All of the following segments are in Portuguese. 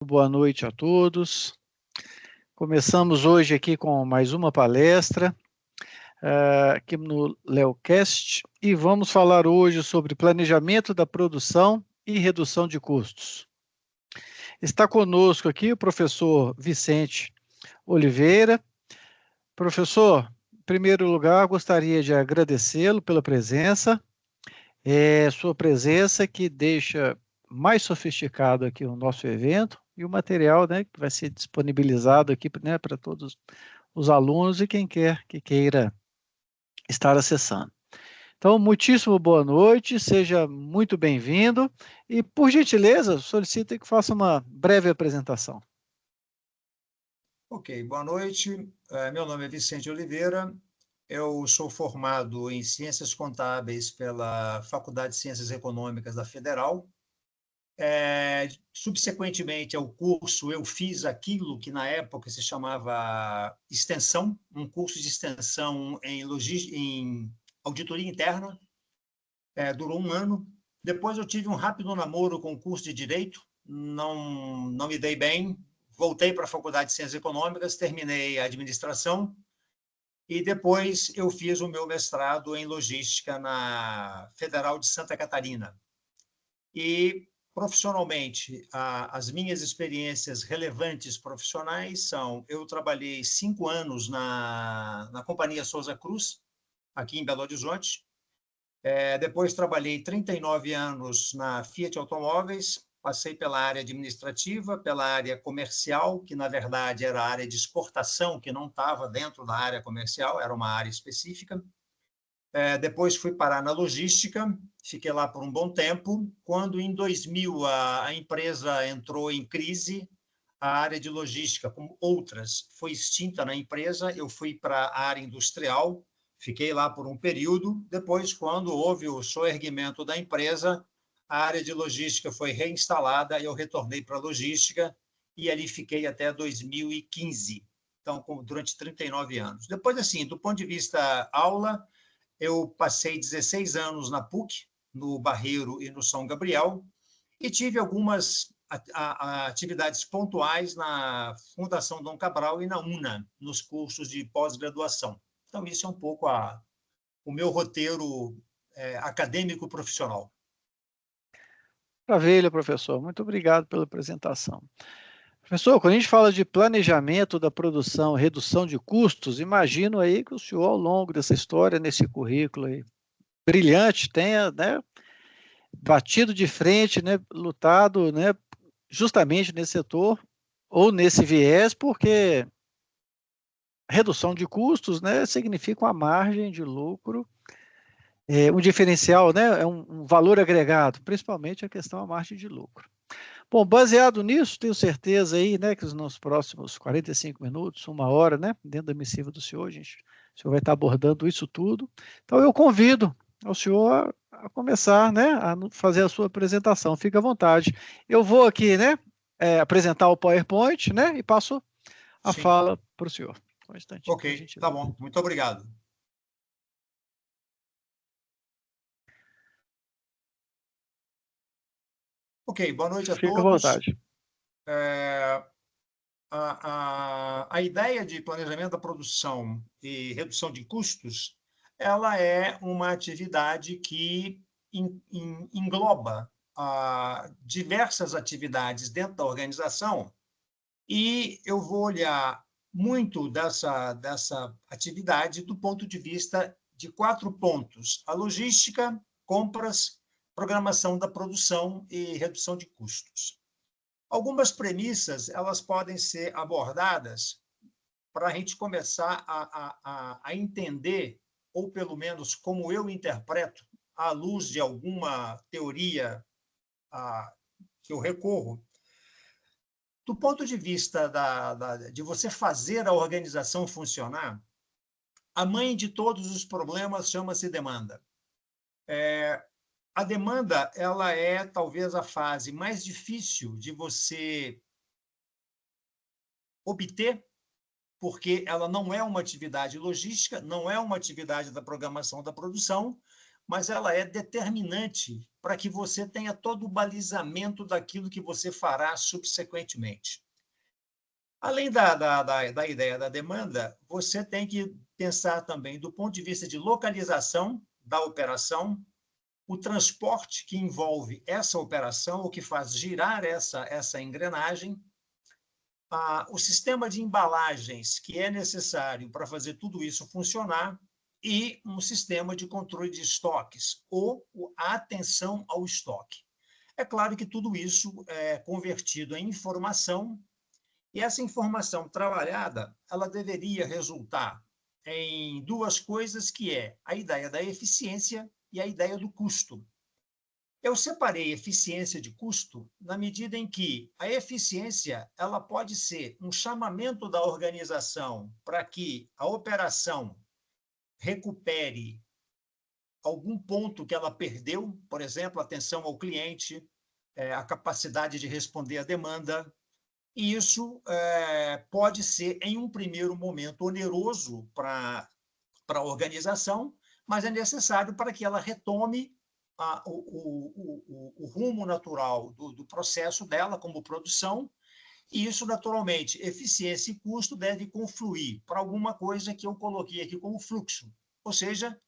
boa noite a todos. Começamos hoje aqui com mais uma palestra, aqui no Leocast, e vamos falar hoje sobre planejamento da produção e redução de custos. Está conosco aqui o professor Vicente Oliveira. Professor, em primeiro lugar, gostaria de agradecê-lo pela presença, sua presença que deixa mais sofisticado aqui o nosso evento e o material, né, que vai ser disponibilizado aqui, né, para todos os alunos e quem quer que queira estar acessando. Então, muitíssimo boa noite, seja muito bem-vindo e, por gentileza, solicito que faça uma breve apresentação. Ok, boa noite. Meu nome é Vicente Oliveira. Eu sou formado em Ciências Contábeis pela Faculdade de Ciências Econômicas da Federal. Subsequentemente ao curso, eu fiz aquilo que na época se chamava extensão, um curso de extensão em auditoria interna. Durou um ano. Depois eu tive um rápido namoro com o curso de Direito, não me dei bem, voltei para a Faculdade de Ciências Econômicas, terminei a administração, e depois eu fiz o meu mestrado em logística na Federal de Santa Catarina. E, profissionalmente, as minhas experiências relevantes profissionais são: eu trabalhei 5 anos na Companhia Souza Cruz, aqui em Belo Horizonte. Depois trabalhei 39 anos na Fiat Automóveis, passei pela área administrativa, pela área comercial, que na verdade era a área de exportação, que não estava dentro da área comercial, era uma área específica. Depois fui parar na logística, fiquei lá por um bom tempo. Quando, em 2000, a empresa entrou em crise, a área de logística, como outras, foi extinta na empresa, eu fui para a área industrial, fiquei lá por um período. Depois, quando houve o soerguimento da empresa, a área de logística foi reinstalada e eu retornei para a logística e ali fiquei até 2015, então durante 39 anos. Depois, assim, do ponto de vista aula, eu passei 16 anos na PUC, no Barreiro e no São Gabriel, e tive algumas atividades pontuais na Fundação Dom Cabral e na UNA, nos cursos de pós-graduação. Então, isso é um pouco o meu roteiro acadêmico profissional. Maravilha, professor. Muito obrigado pela apresentação. Professor, quando a gente fala de planejamento da produção, redução de custos, imagino aí que o senhor, ao longo dessa história, nesse currículo aí, brilhante, tenha, né, batido de frente, né, lutado, né, justamente nesse setor ou nesse viés, porque redução de custos, né, significa uma margem de lucro, um diferencial, né, é um valor agregado, principalmente a questão da margem de lucro. Bom, baseado nisso, tenho certeza aí, né, que nos próximos 45 minutos, uma hora, né, dentro da missiva do senhor, gente, o senhor vai estar abordando isso tudo. Então, eu convido o senhor a começar, né, a fazer a sua apresentação. Fique à vontade. Eu vou aqui, né, apresentar o PowerPoint, né, e passo a Sim. fala para o senhor. Um instantinho, por Ok, gentileza. tá bom. Muito obrigado. Ok, boa noite a Fique à todos. vontade. A ideia de planejamento da produção e redução de custos, ela é uma atividade que engloba diversas atividades dentro da organização, e eu vou olhar muito dessa atividade do ponto de vista de 4 pontos: a logística, compras, programação da produção e redução de custos. Algumas premissas, elas podem ser abordadas para a gente começar a entender, ou pelo menos como eu interpreto, à luz de alguma teoria que eu recorro. Do ponto de vista de você fazer a organização funcionar, a mãe de todos os problemas chama-se demanda. A demanda, ela é talvez a fase mais difícil de você obter, porque ela não é uma atividade logística, não é uma atividade da programação da produção, mas ela é determinante para que você tenha todo o balizamento daquilo que você fará subsequentemente. Além da ideia da demanda, você tem que pensar também do ponto de vista de localização da operação, o transporte que envolve essa operação, o que faz girar essa engrenagem, o sistema de embalagens que é necessário para fazer tudo isso funcionar e um sistema de controle de estoques ou a atenção ao estoque. É claro que tudo isso é convertido em informação e essa informação trabalhada, ela deveria resultar em duas coisas, que é a ideia da eficiência e a ideia do custo. Eu separei eficiência de custo na medida em que a eficiência ela pode ser um chamamento da organização para que a operação recupere algum ponto que ela perdeu, por exemplo, atenção ao cliente, a capacidade de responder à demanda. E isso pode ser, em um primeiro momento, oneroso para a organização, mas é necessário para que ela retome o rumo natural do processo dela como produção, e isso, naturalmente, eficiência e custo deve confluir para alguma coisa que eu coloquei aqui como fluxo, ou seja,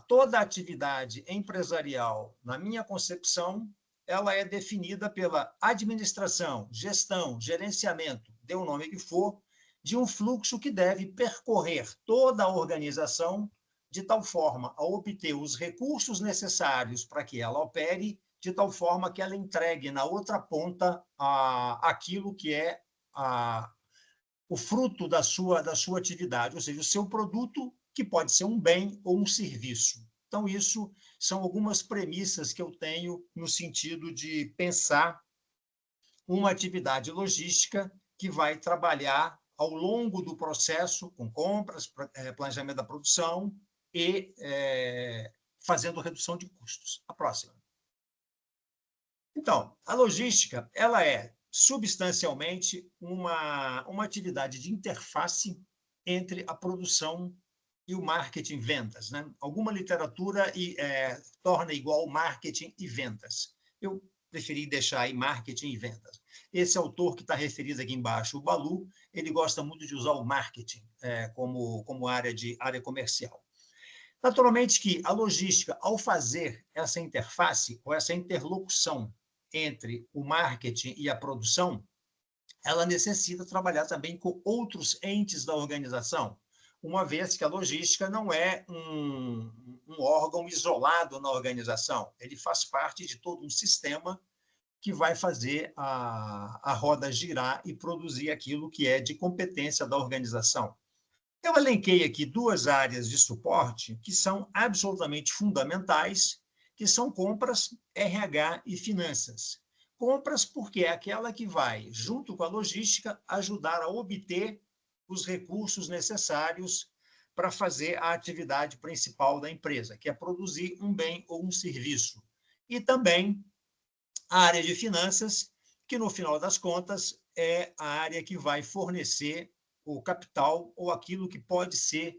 toda a atividade empresarial, na minha concepção, ela é definida pela administração, gestão, gerenciamento, dê o nome que for, de um fluxo que deve percorrer toda a organização de tal forma a obter os recursos necessários para que ela opere, de tal forma que ela entregue na outra ponta aquilo que é o fruto da sua atividade, ou seja, o seu produto, que pode ser um bem ou um serviço. Então, isso são algumas premissas que eu tenho no sentido de pensar uma atividade logística que vai trabalhar ao longo do processo, com compras, planejamento da produção e fazendo redução de custos. A próxima. Então, a logística ela é substancialmente uma atividade de interface entre a produção e o marketing e vendas. Né? Alguma literatura torna igual marketing e vendas. Eu preferi deixar aí marketing e vendas. Esse autor que está referido aqui embaixo, o Balu, ele gosta muito de usar o marketing como área comercial. Naturalmente que a logística, ao fazer essa interface ou essa interlocução entre o marketing e a produção, ela necessita trabalhar também com outros entes da organização, uma vez que a logística não é um órgão isolado na organização, ele faz parte de todo um sistema que vai fazer a roda girar e produzir aquilo que é de competência da organização. Eu elenquei aqui duas áreas de suporte que são absolutamente fundamentais, que são compras, RH e finanças. Compras porque é aquela que vai, junto com a logística, ajudar a obter os recursos necessários para fazer a atividade principal da empresa, que é produzir um bem ou um serviço. E também a área de finanças, que, no final das contas, é a área que vai fornecer o capital ou aquilo que pode ser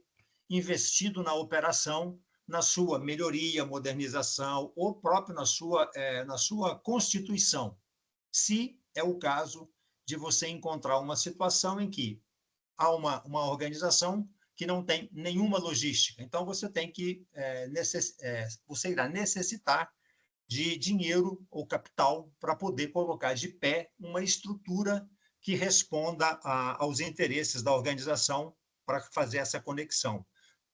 investido na operação, na sua melhoria, modernização, ou próprio na sua constituição, se é o caso de você encontrar uma situação em que há uma organização que não tem nenhuma logística. Então, você tem que você irá necessitar de dinheiro ou capital para poder colocar de pé uma estrutura que responda aos interesses da organização para fazer essa conexão,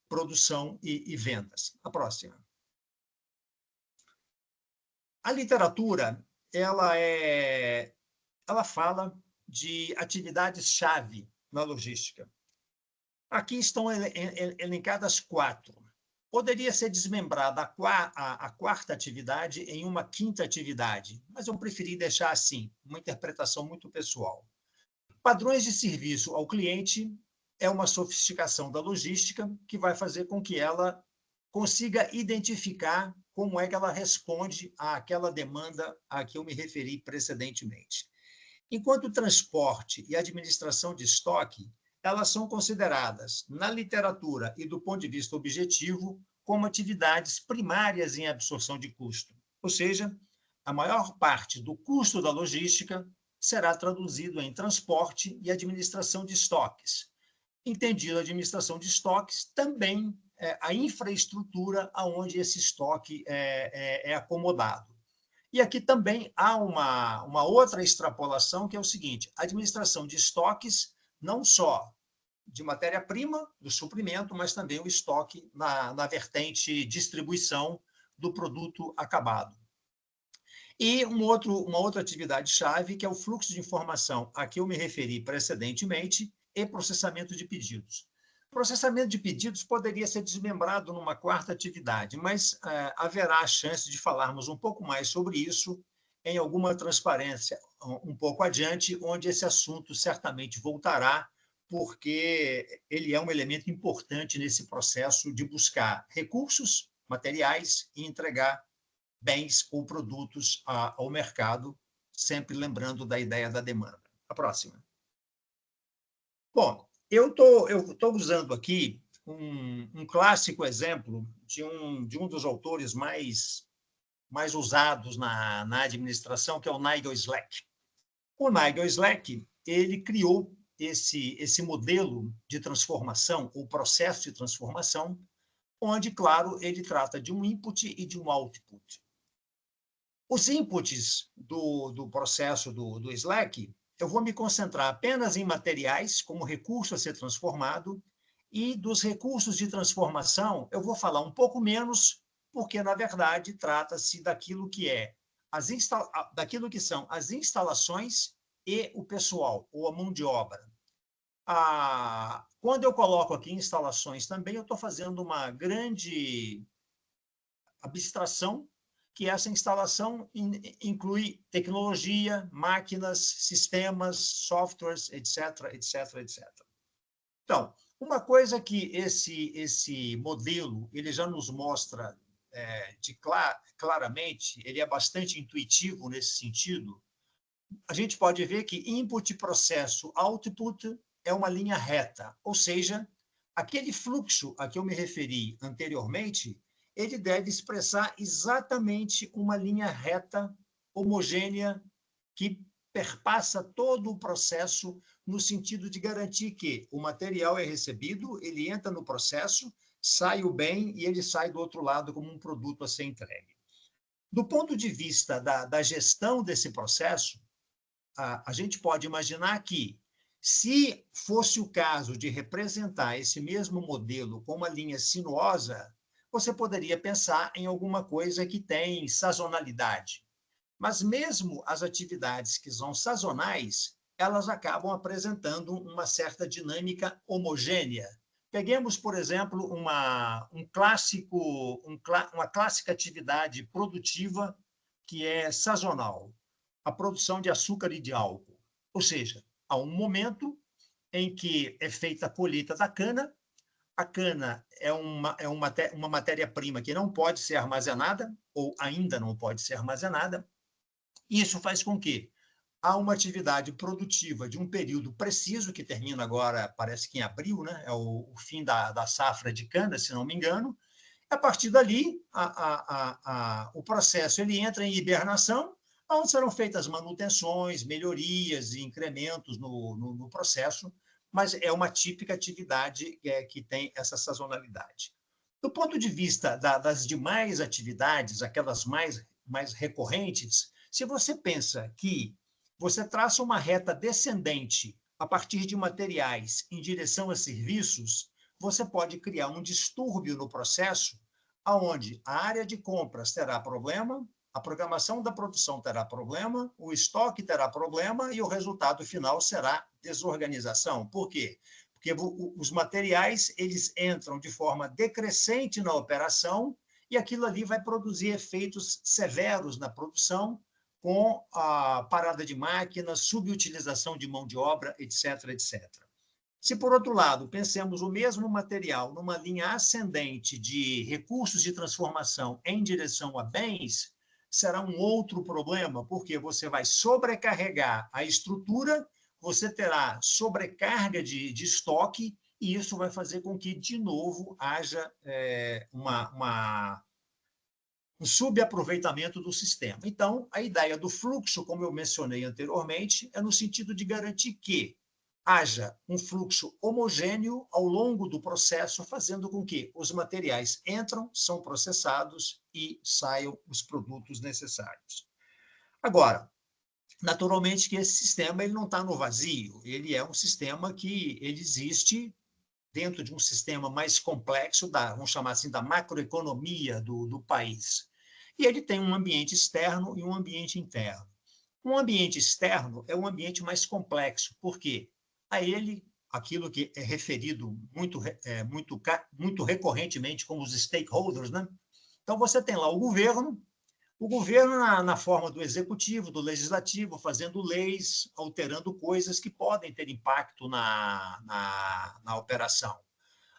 produção e vendas. A próxima. A literatura, ela fala de atividades-chave na logística. Aqui estão elencadas 4. Poderia ser desmembrada a quarta atividade em uma quinta atividade, mas eu preferi deixar assim, uma interpretação muito pessoal. Padrões de serviço ao cliente é uma sofisticação da logística que vai fazer com que ela consiga identificar como é que ela responde àquela demanda a que eu me referi precedentemente. Enquanto transporte e administração de estoque, elas são consideradas, na literatura e do ponto de vista objetivo, como atividades primárias em absorção de custo. Ou seja, a maior parte do custo da logística será traduzido em transporte e administração de estoques. Entendido a administração de estoques, também a infraestrutura aonde esse estoque é acomodado. E aqui também há uma outra extrapolação, que é o seguinte: a administração de estoques, não só de matéria-prima, do suprimento, mas também o estoque na vertente distribuição do produto acabado. E uma outra atividade-chave, que é o fluxo de informação, a que eu me referi precedentemente, e processamento de pedidos. Processamento de pedidos poderia ser desmembrado numa quarta atividade, mas haverá a chance de falarmos um pouco mais sobre isso em alguma transparência um pouco adiante, onde esse assunto certamente voltará, porque ele é um elemento importante nesse processo de buscar recursos materiais e entregar bens ou produtos ao mercado, sempre lembrando da ideia da demanda. A próxima. Bom, eu tô usando aqui um clássico exemplo de um dos autores mais usados na administração, que é o Nigel Slack. O Nigel Slack, ele criou esse modelo de transformação, o processo de transformação, onde, claro, ele trata de um input e de um output. Os inputs do processo do Slack, eu vou me concentrar apenas em materiais, como recurso a ser transformado, e dos recursos de transformação eu vou falar um pouco menos, porque, na verdade, trata-se daquilo que são as instalações e o pessoal, ou a mão de obra. Quando eu coloco aqui instalações também, eu estou fazendo uma grande abstração, que essa instalação inclui tecnologia, máquinas, sistemas, softwares, etc., etc., etc. Então, uma coisa que esse modelo ele já nos mostra claramente, ele é bastante intuitivo nesse sentido. A gente pode ver que input, processo, output é uma linha reta, ou seja, aquele fluxo a que eu me referi anteriormente, ele deve expressar exatamente uma linha reta, homogênea, que perpassa todo o processo no sentido de garantir que o material é recebido, ele entra no processo, sai o bem e ele sai do outro lado como um produto a ser entregue. Do ponto de vista da gestão desse processo, a gente pode imaginar que, se fosse o caso de representar esse mesmo modelo com uma linha sinuosa, você poderia pensar em alguma coisa que tem sazonalidade. Mas mesmo as atividades que são sazonais, elas acabam apresentando uma certa dinâmica homogênea. Peguemos, por exemplo, uma clássica atividade produtiva que é sazonal, a produção de açúcar e de álcool. Ou seja, há um momento em que é feita a colheita da cana. A cana é uma matéria-prima que não pode ser armazenada, ou ainda não pode ser armazenada. Isso faz com que há uma atividade produtiva de um período preciso, que termina agora, parece que em abril, né? É o fim da safra de cana, se não me engano. A partir dali, o processo ele entra em hibernação, onde serão feitas manutenções, melhorias e incrementos no processo, mas é uma típica atividade que tem essa sazonalidade. Do ponto de vista das demais atividades, aquelas mais recorrentes, se você pensa que você traça uma reta descendente a partir de materiais em direção a serviços, você pode criar um distúrbio no processo, onde a área de compras terá problema, a programação da produção terá problema, o estoque terá problema e o resultado final será desorganização. Por quê? Porque os materiais eles entram de forma decrescente na operação e aquilo ali vai produzir efeitos severos na produção, com a parada de máquinas, subutilização de mão de obra, etc., etc. Se, por outro lado, pensemos o mesmo material numa linha ascendente de recursos de transformação em direção a bens, será um outro problema, porque você vai sobrecarregar a estrutura, você terá sobrecarga de estoque e isso vai fazer com que, de novo, haja um subaproveitamento do sistema. Então, a ideia do fluxo, como eu mencionei anteriormente, é no sentido de garantir que haja um fluxo homogêneo ao longo do processo, fazendo com que os materiais entram, são processados e saiam os produtos necessários. Agora, naturalmente que esse sistema ele não está no vazio, ele é um sistema que ele existe dentro de um sistema mais complexo, vamos chamar assim, da macroeconomia do país. E ele tem um ambiente externo e um ambiente interno. Um ambiente externo é um ambiente mais complexo, porque a ele, aquilo que é referido muito recorrentemente como os stakeholders, né? Então, você tem lá o governo na forma do executivo, do legislativo, fazendo leis, alterando coisas que podem ter impacto na operação.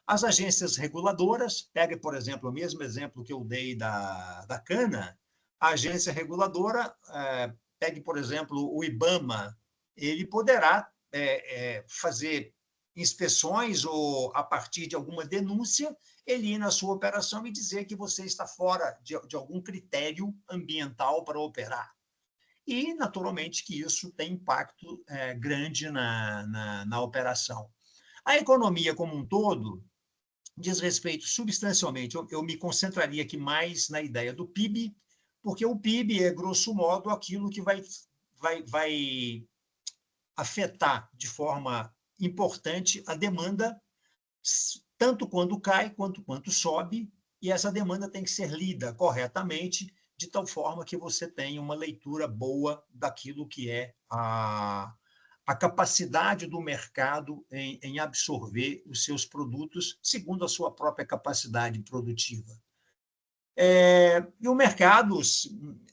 As agências reguladoras, pega, por exemplo, o mesmo exemplo que eu dei da cana, a agência reguladora, pegue, por exemplo, o IBAMA, ele poderá fazer inspeções ou, a partir de alguma denúncia, ele ir na sua operação e dizer que você está fora de algum critério ambiental para operar. E, naturalmente, que isso tem impacto grande na operação. A economia como um todo diz respeito substancialmente, eu me concentraria aqui mais na ideia do PIB, porque o PIB é, grosso modo, aquilo que vai afetar de forma importante a demanda, tanto quando cai quanto sobe, e essa demanda tem que ser lida corretamente, de tal forma que você tenha uma leitura boa daquilo que é a capacidade do mercado em absorver os seus produtos segundo a sua própria capacidade produtiva. E o mercado,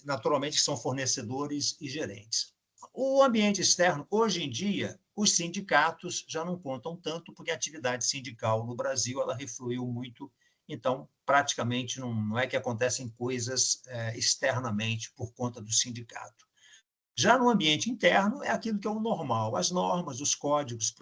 naturalmente, são fornecedores e gerentes. O ambiente externo, hoje em dia, os sindicatos já não contam tanto, porque a atividade sindical no Brasil ela refluiu muito, então, praticamente, não é que acontecem coisas externamente por conta do sindicato. Já no ambiente interno, é aquilo que é o normal, as normas, os códigos,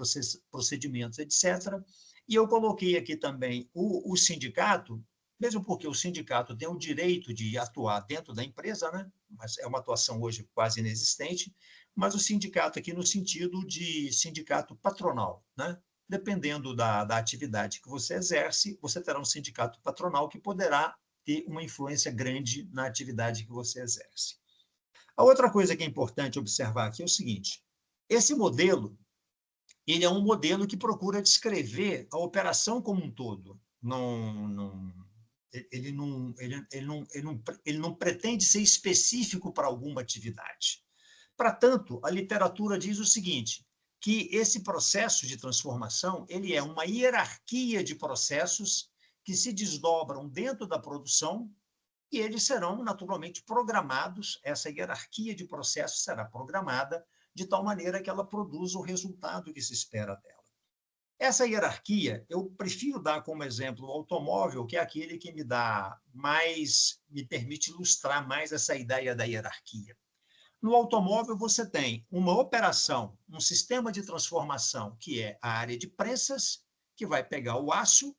procedimentos, etc. E eu coloquei aqui também o sindicato, mesmo porque o sindicato tem o direito de atuar dentro da empresa, né? Mas é uma atuação hoje quase inexistente, mas o sindicato aqui no sentido de sindicato patronal, né? Dependendo da atividade que você exerce, você terá um sindicato patronal que poderá ter uma influência grande na atividade que você exerce. A outra coisa que é importante observar aqui é o seguinte: esse modelo ele é um modelo que procura descrever a operação como um todo. Ele não pretende ser específico para alguma atividade. Para tanto, a literatura diz o seguinte, que esse processo de transformação ele é uma hierarquia de processos que se desdobram dentro da produção e eles serão naturalmente programados, essa hierarquia de processos será programada de tal maneira que ela produza o resultado que se espera dela. Essa hierarquia, eu prefiro dar como exemplo o automóvel, que é aquele que me permite ilustrar mais essa ideia da hierarquia. No automóvel, você tem uma operação, um sistema de transformação, que é a área de prensas, que vai pegar o aço,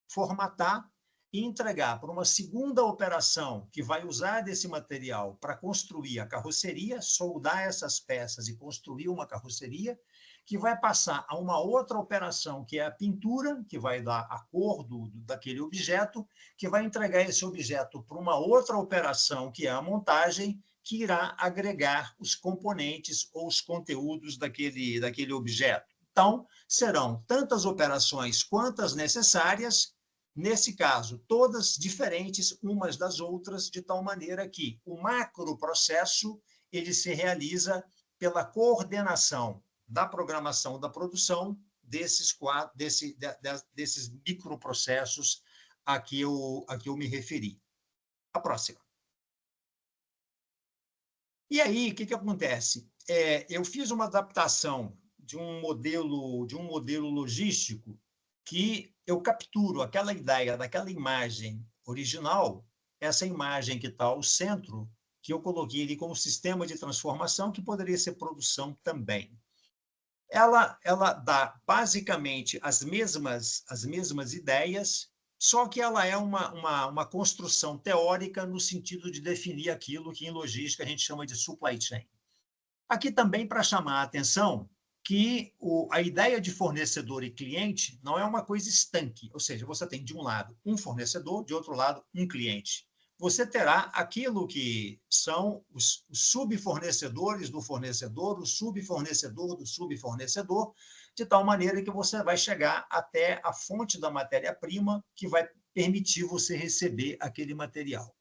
formatar e entregar para uma segunda operação que vai usar desse material para construir a carroceria, soldar essas peças e construir uma carroceria, que vai passar a uma outra operação, que é a pintura, que vai dar a cor daquele objeto, que vai entregar esse objeto para uma outra operação, que é a montagem, que irá agregar os componentes ou os conteúdos daquele objeto. Então, serão tantas operações quantas necessárias, nesse caso, todas diferentes umas das outras, de tal maneira que o macroprocesso ele se realiza pela coordenação da programação da produção desses microprocessos a que eu me referi. A próxima. E aí, o que acontece? Eu fiz uma adaptação de um modelo logístico que eu capturo aquela ideia daquela imagem original, essa imagem que está ao centro, que eu coloquei ali como sistema de transformação, que poderia ser produção também. ela dá basicamente as mesmas ideias, só que ela é uma construção teórica no sentido de definir aquilo que em logística a gente chama de supply chain. Aqui também para chamar a atenção que a ideia de fornecedor e cliente não é uma coisa estanque, ou seja, você tem de um lado um fornecedor, de outro lado um cliente. Você terá aquilo que são os subfornecedores do fornecedor, o subfornecedor do subfornecedor, de tal maneira que você vai chegar até a fonte da matéria-prima que vai permitir você receber aquele material.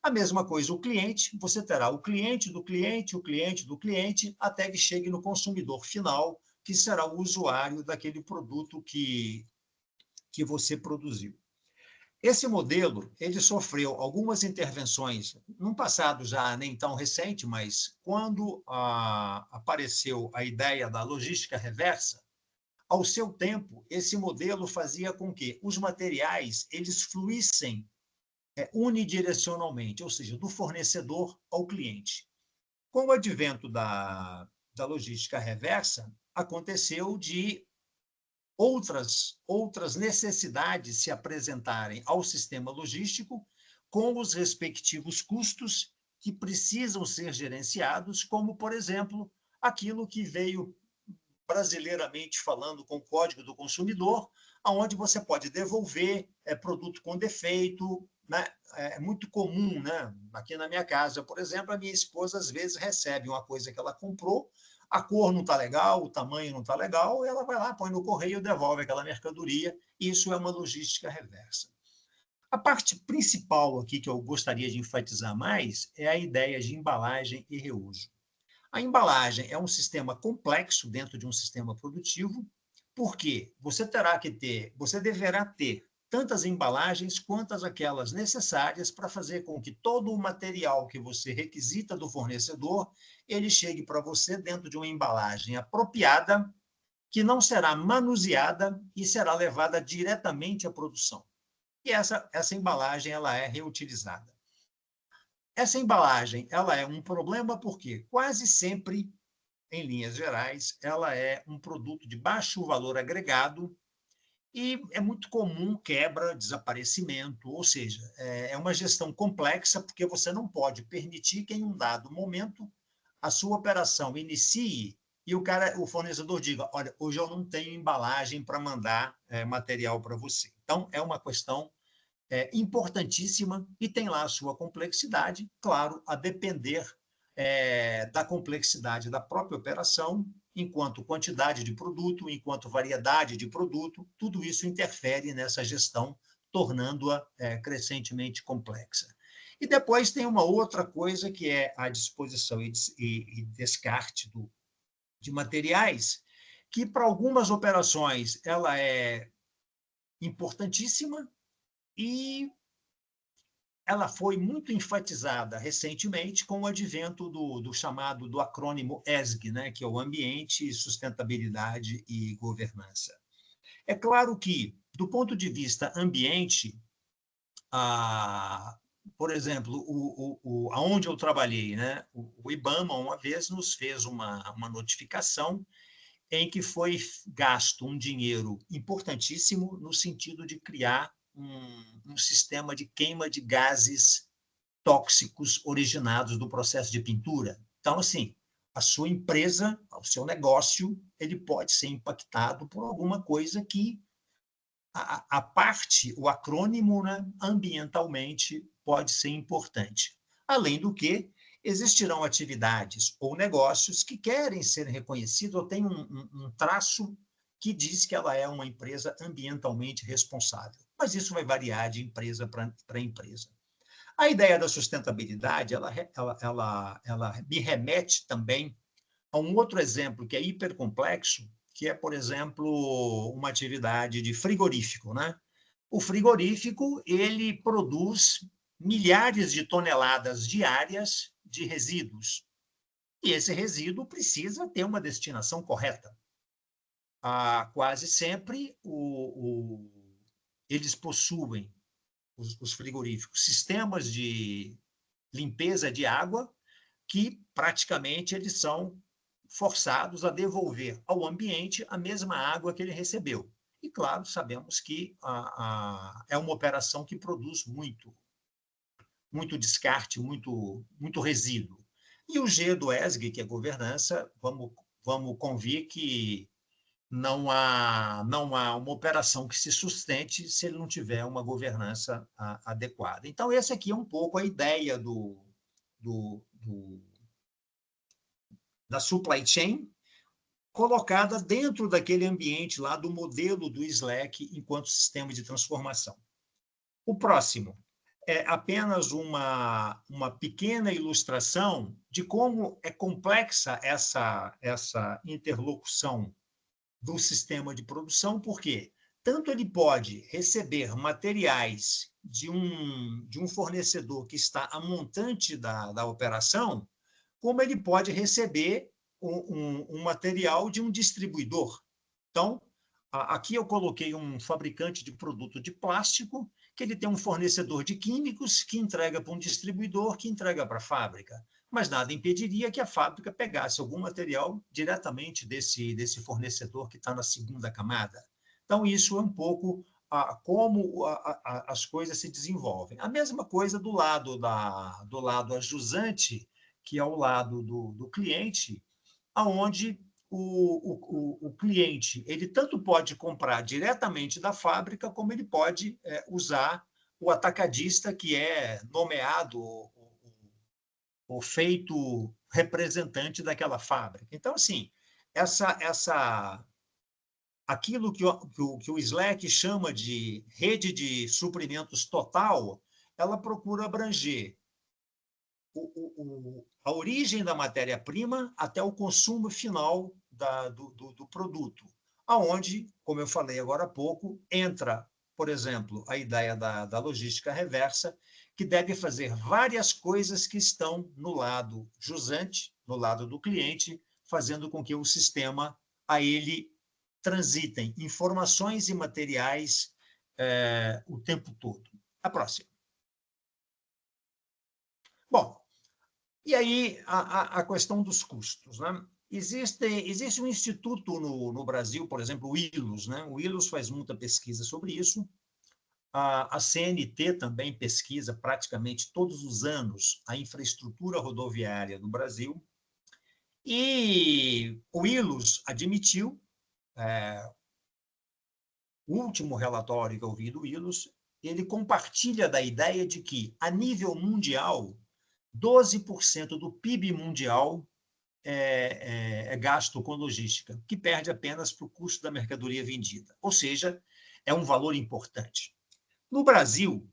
A mesma coisa, o cliente, você terá o cliente do cliente, o cliente do cliente, até que chegue no consumidor final, que será o usuário daquele produto que você produziu. Esse modelo, ele sofreu algumas intervenções, num passado já nem tão recente, mas quando apareceu a ideia da logística reversa, ao seu tempo, esse modelo fazia com que os materiais eles fluíssem unidirecionalmente, ou seja, do fornecedor ao cliente. Com o advento da logística reversa, aconteceu de outras necessidades se apresentarem ao sistema logístico com os respectivos custos que precisam ser gerenciados, como, por exemplo, aquilo que veio brasileiramente falando com o Código do Consumidor, onde você pode devolver produto com defeito. Né? É muito comum, né? Aqui na minha casa, por exemplo, a minha esposa às vezes recebe uma coisa que ela comprou, a cor não está legal, o tamanho não está legal, ela vai lá, põe no correio e devolve aquela mercadoria. Isso é uma logística reversa. A parte principal aqui que eu gostaria de enfatizar mais é a ideia de embalagem e reuso. A embalagem é um sistema complexo dentro de um sistema produtivo, porque você deverá ter tantas embalagens quantas aquelas necessárias para fazer com que todo o material que você requisita do fornecedor, ele chegue para você dentro de uma embalagem apropriada, que não será manuseada e será levada diretamente à produção. E essa embalagem ela é reutilizada. Essa embalagem ela é um problema porque quase sempre, em linhas gerais, ela é um produto de baixo valor agregado e é muito comum quebra, desaparecimento, ou seja, é uma gestão complexa porque você não pode permitir que em um dado momento a sua operação inicie e o fornecedor diga, olha, hoje eu não tenho embalagem para mandar material para você. Então, é uma questão importantíssima e tem lá a sua complexidade, claro, a depender da complexidade da própria operação, enquanto quantidade de produto, enquanto variedade de produto, tudo isso interfere nessa gestão, tornando-a crescentemente complexa. E depois tem uma outra coisa que é a disposição e descarte de materiais, que para algumas operações ela é importantíssima, e ela foi muito enfatizada recentemente com o advento do acrônimo ESG, né, que é o Ambiente, Sustentabilidade e Governança. É claro que, do ponto de vista ambiente, por exemplo, aonde eu trabalhei, né, o IBAMA, uma vez, nos fez uma notificação em que foi gasto um dinheiro importantíssimo no sentido de criar um sistema de queima de gases tóxicos originados do processo de pintura. Então, assim, a sua empresa, o seu negócio, ele pode ser impactado por alguma coisa que a parte, o acrônimo, né, ambientalmente pode ser importante. Além do que, existirão atividades ou negócios que querem ser reconhecidos ou têm um traço que diz que ela é uma empresa ambientalmente responsável. Mas isso vai variar de empresa para empresa. A ideia da sustentabilidade, ela me remete também a um outro exemplo que é hipercomplexo, que é, por exemplo, uma atividade de frigorífico, né? O frigorífico, ele produz milhares de toneladas diárias de resíduos. E esse resíduo precisa ter uma destinação correta. Quase sempre, eles possuem, os frigoríficos, sistemas de limpeza de água que praticamente eles são forçados a devolver ao ambiente a mesma água que ele recebeu. E, claro, sabemos que é uma operação que produz muito descarte, muito resíduo. E o G do ESG, que é governança, vamos convir que não há uma operação que se sustente se ele não tiver uma governança adequada. Então, essa aqui é um pouco a ideia da supply chain, colocada dentro daquele ambiente lá do modelo do Slack enquanto sistema de transformação. O próximo é apenas uma pequena ilustração de como é complexa essa interlocução do sistema de produção, porque tanto ele pode receber materiais de um fornecedor que está a montante da operação, como ele pode receber um material de um distribuidor. Então, aqui eu coloquei um fabricante de produto de plástico, que ele tem um fornecedor de químicos que entrega para um distribuidor, que entrega para a fábrica. Mas nada impediria que a fábrica pegasse algum material diretamente desse fornecedor que está na segunda camada. Então, isso é um pouco como as coisas se desenvolvem. A mesma coisa do lado ajusante, que é o lado do cliente, onde o cliente ele tanto pode comprar diretamente da fábrica, como ele pode usar o atacadista, que é nomeado ou feito representante daquela fábrica. Então, assim, aquilo que o Slack chama de rede de suprimentos total, ela procura abranger a origem da matéria-prima até o consumo final do produto, aonde, como eu falei agora há pouco, entra, por exemplo, a ideia da logística reversa, que deve fazer várias coisas que estão no lado jusante, no lado do cliente, fazendo com que o sistema a ele transitem informações e materiais o tempo todo. A próxima. Bom, e aí a questão dos custos, né? Existe um instituto no Brasil, por exemplo, o ILUS, né? O ILUS faz muita pesquisa sobre isso. A CNT também pesquisa praticamente todos os anos a infraestrutura rodoviária do Brasil. E o ILUS admitiu, o último relatório que eu vi do ILUS, ele compartilha da ideia de que, a nível mundial, 12% do PIB mundial é gasto com logística, que perde apenas para o custo da mercadoria vendida. Ou seja, é um valor importante. No Brasil,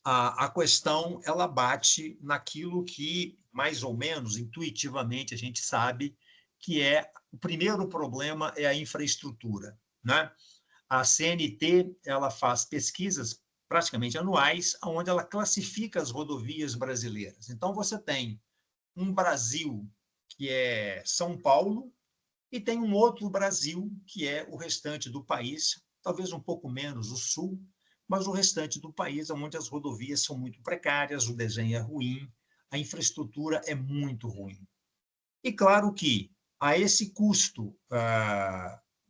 a questão ela bate naquilo que, mais ou menos, intuitivamente, a gente sabe que o primeiro problema é a infraestrutura, né? A CNT ela faz pesquisas praticamente anuais, onde ela classifica as rodovias brasileiras. Então, você tem um Brasil, que é São Paulo, e tem um outro Brasil, que é o restante do país, talvez um pouco menos o sul, mas o restante do país, onde as rodovias são muito precárias, o desenho é ruim, a infraestrutura é muito ruim. E claro que a esse custo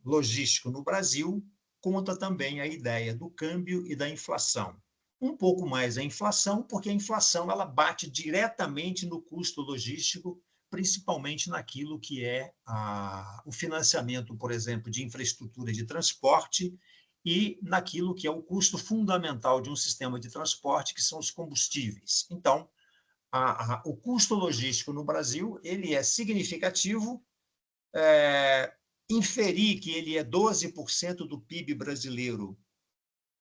logístico no Brasil, conta também a ideia do câmbio e da inflação. Um pouco mais a inflação, porque a inflação ela bate diretamente no custo logístico, principalmente naquilo que é o financiamento, por exemplo, de infraestrutura de transporte e naquilo que é o custo fundamental de um sistema de transporte, que são os combustíveis. Então, o custo logístico no Brasil ele é significativo. Inferir que ele é 12% do PIB brasileiro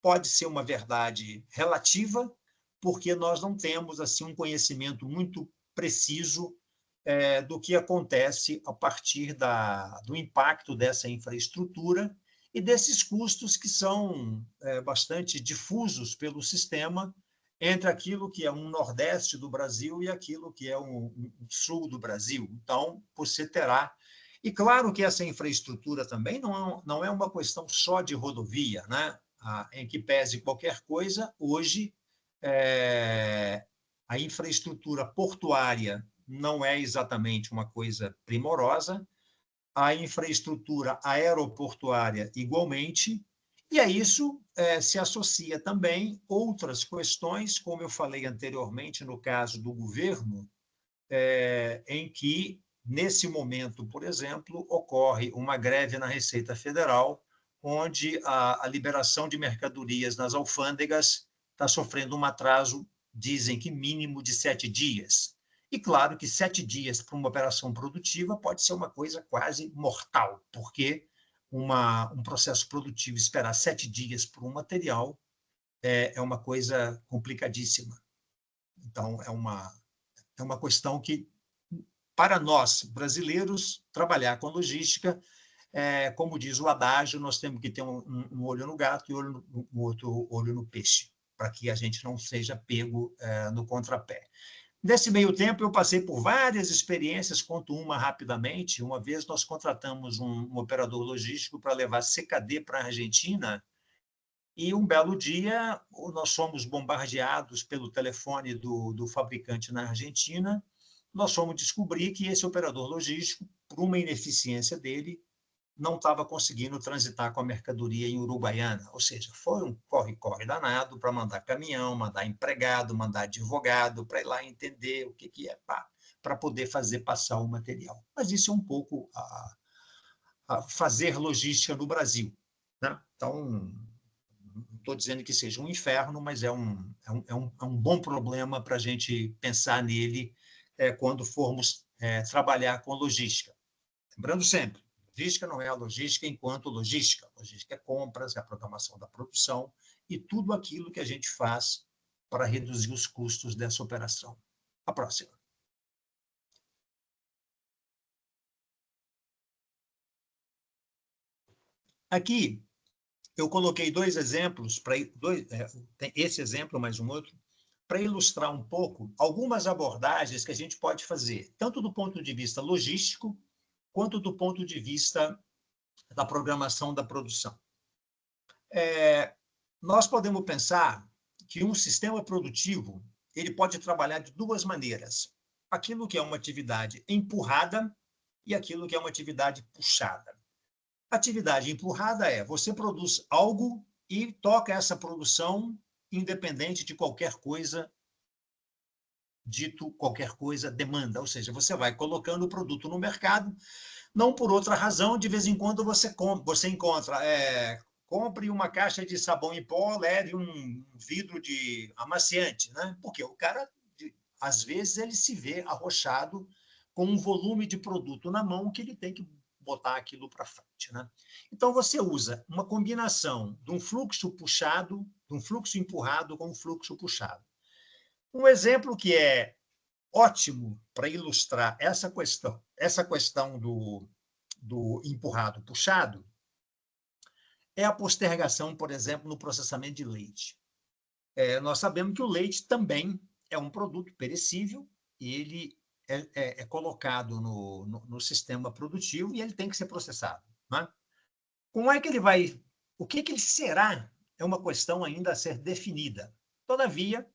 pode ser uma verdade relativa, porque nós não temos assim um conhecimento muito preciso do que acontece a partir do impacto dessa infraestrutura e desses custos que são bastante difusos pelo sistema entre aquilo que é um nordeste do Brasil e aquilo que é um sul do Brasil. Então, você terá... E claro que essa infraestrutura também não é uma questão só de rodovia, né? Em que pese qualquer coisa, hoje a infraestrutura portuária não é exatamente uma coisa primorosa, a infraestrutura aeroportuária igualmente, e a isso se associa também outras questões, como eu falei anteriormente, no caso do governo, em que, nesse momento, por exemplo, ocorre uma greve na Receita Federal, onde a liberação de mercadorias nas alfândegas está sofrendo um atraso, dizem que mínimo de 7 dias. E claro que 7 dias para uma operação produtiva pode ser uma coisa quase mortal, porque um processo produtivo esperar 7 dias por um material é uma coisa complicadíssima. Então, é uma questão que, para nós, brasileiros, trabalhar com logística, como diz o adágio, nós temos que ter um olho no gato e um outro olho no peixe, para que a gente não seja pego no contrapé. Nesse meio tempo, eu passei por várias experiências, conto uma rapidamente. Uma vez nós contratamos um operador logístico para levar CKD para a Argentina, e um belo dia nós fomos bombardeados pelo telefone do fabricante na Argentina. Nós fomos descobrir que esse operador logístico, por uma ineficiência dele, não estava conseguindo transitar com a mercadoria em Uruguaiana. Ou seja, foi um corre-corre danado para mandar caminhão, mandar empregado, mandar advogado, para ir lá entender o que é, para poder fazer passar o material. Mas isso é um pouco a fazer logística no Brasil, né? Então, não estou dizendo que seja um inferno, mas é um bom problema para a gente pensar nele quando formos trabalhar com logística. Lembrando sempre, logística não é a logística enquanto logística. Logística é compras, é a programação da produção e tudo aquilo que a gente faz para reduzir os custos dessa operação. A próxima. Aqui, eu coloquei dois exemplos, tem esse exemplo, mais um outro, para ilustrar um pouco algumas abordagens que a gente pode fazer, tanto do ponto de vista logístico, quanto do ponto de vista da programação da produção. Nós podemos pensar que um sistema produtivo ele pode trabalhar de duas maneiras. Aquilo que é uma atividade empurrada e aquilo que é uma atividade puxada. Atividade empurrada é você produz algo e toca essa produção independente de qualquer coisa, dito qualquer coisa, demanda. Ou seja, você vai colocando o produto no mercado, não por outra razão, de vez em quando você encontra, compre uma caixa de sabão em pó, leve um vidro de amaciante, né? Porque o cara, às vezes, ele se vê arrochado com um volume de produto na mão que ele tem que botar aquilo para frente, né? Então, você usa uma combinação de um fluxo puxado, de um fluxo empurrado com um fluxo puxado. Um exemplo que é ótimo para ilustrar essa questão do empurrado puxado é a postergação, por exemplo, no processamento de leite. Nós sabemos que o leite também é um produto perecível e ele é colocado no sistema produtivo e ele tem que ser processado, né? Como é que ele vai... O que ele será é uma questão ainda a ser definida. Todavia,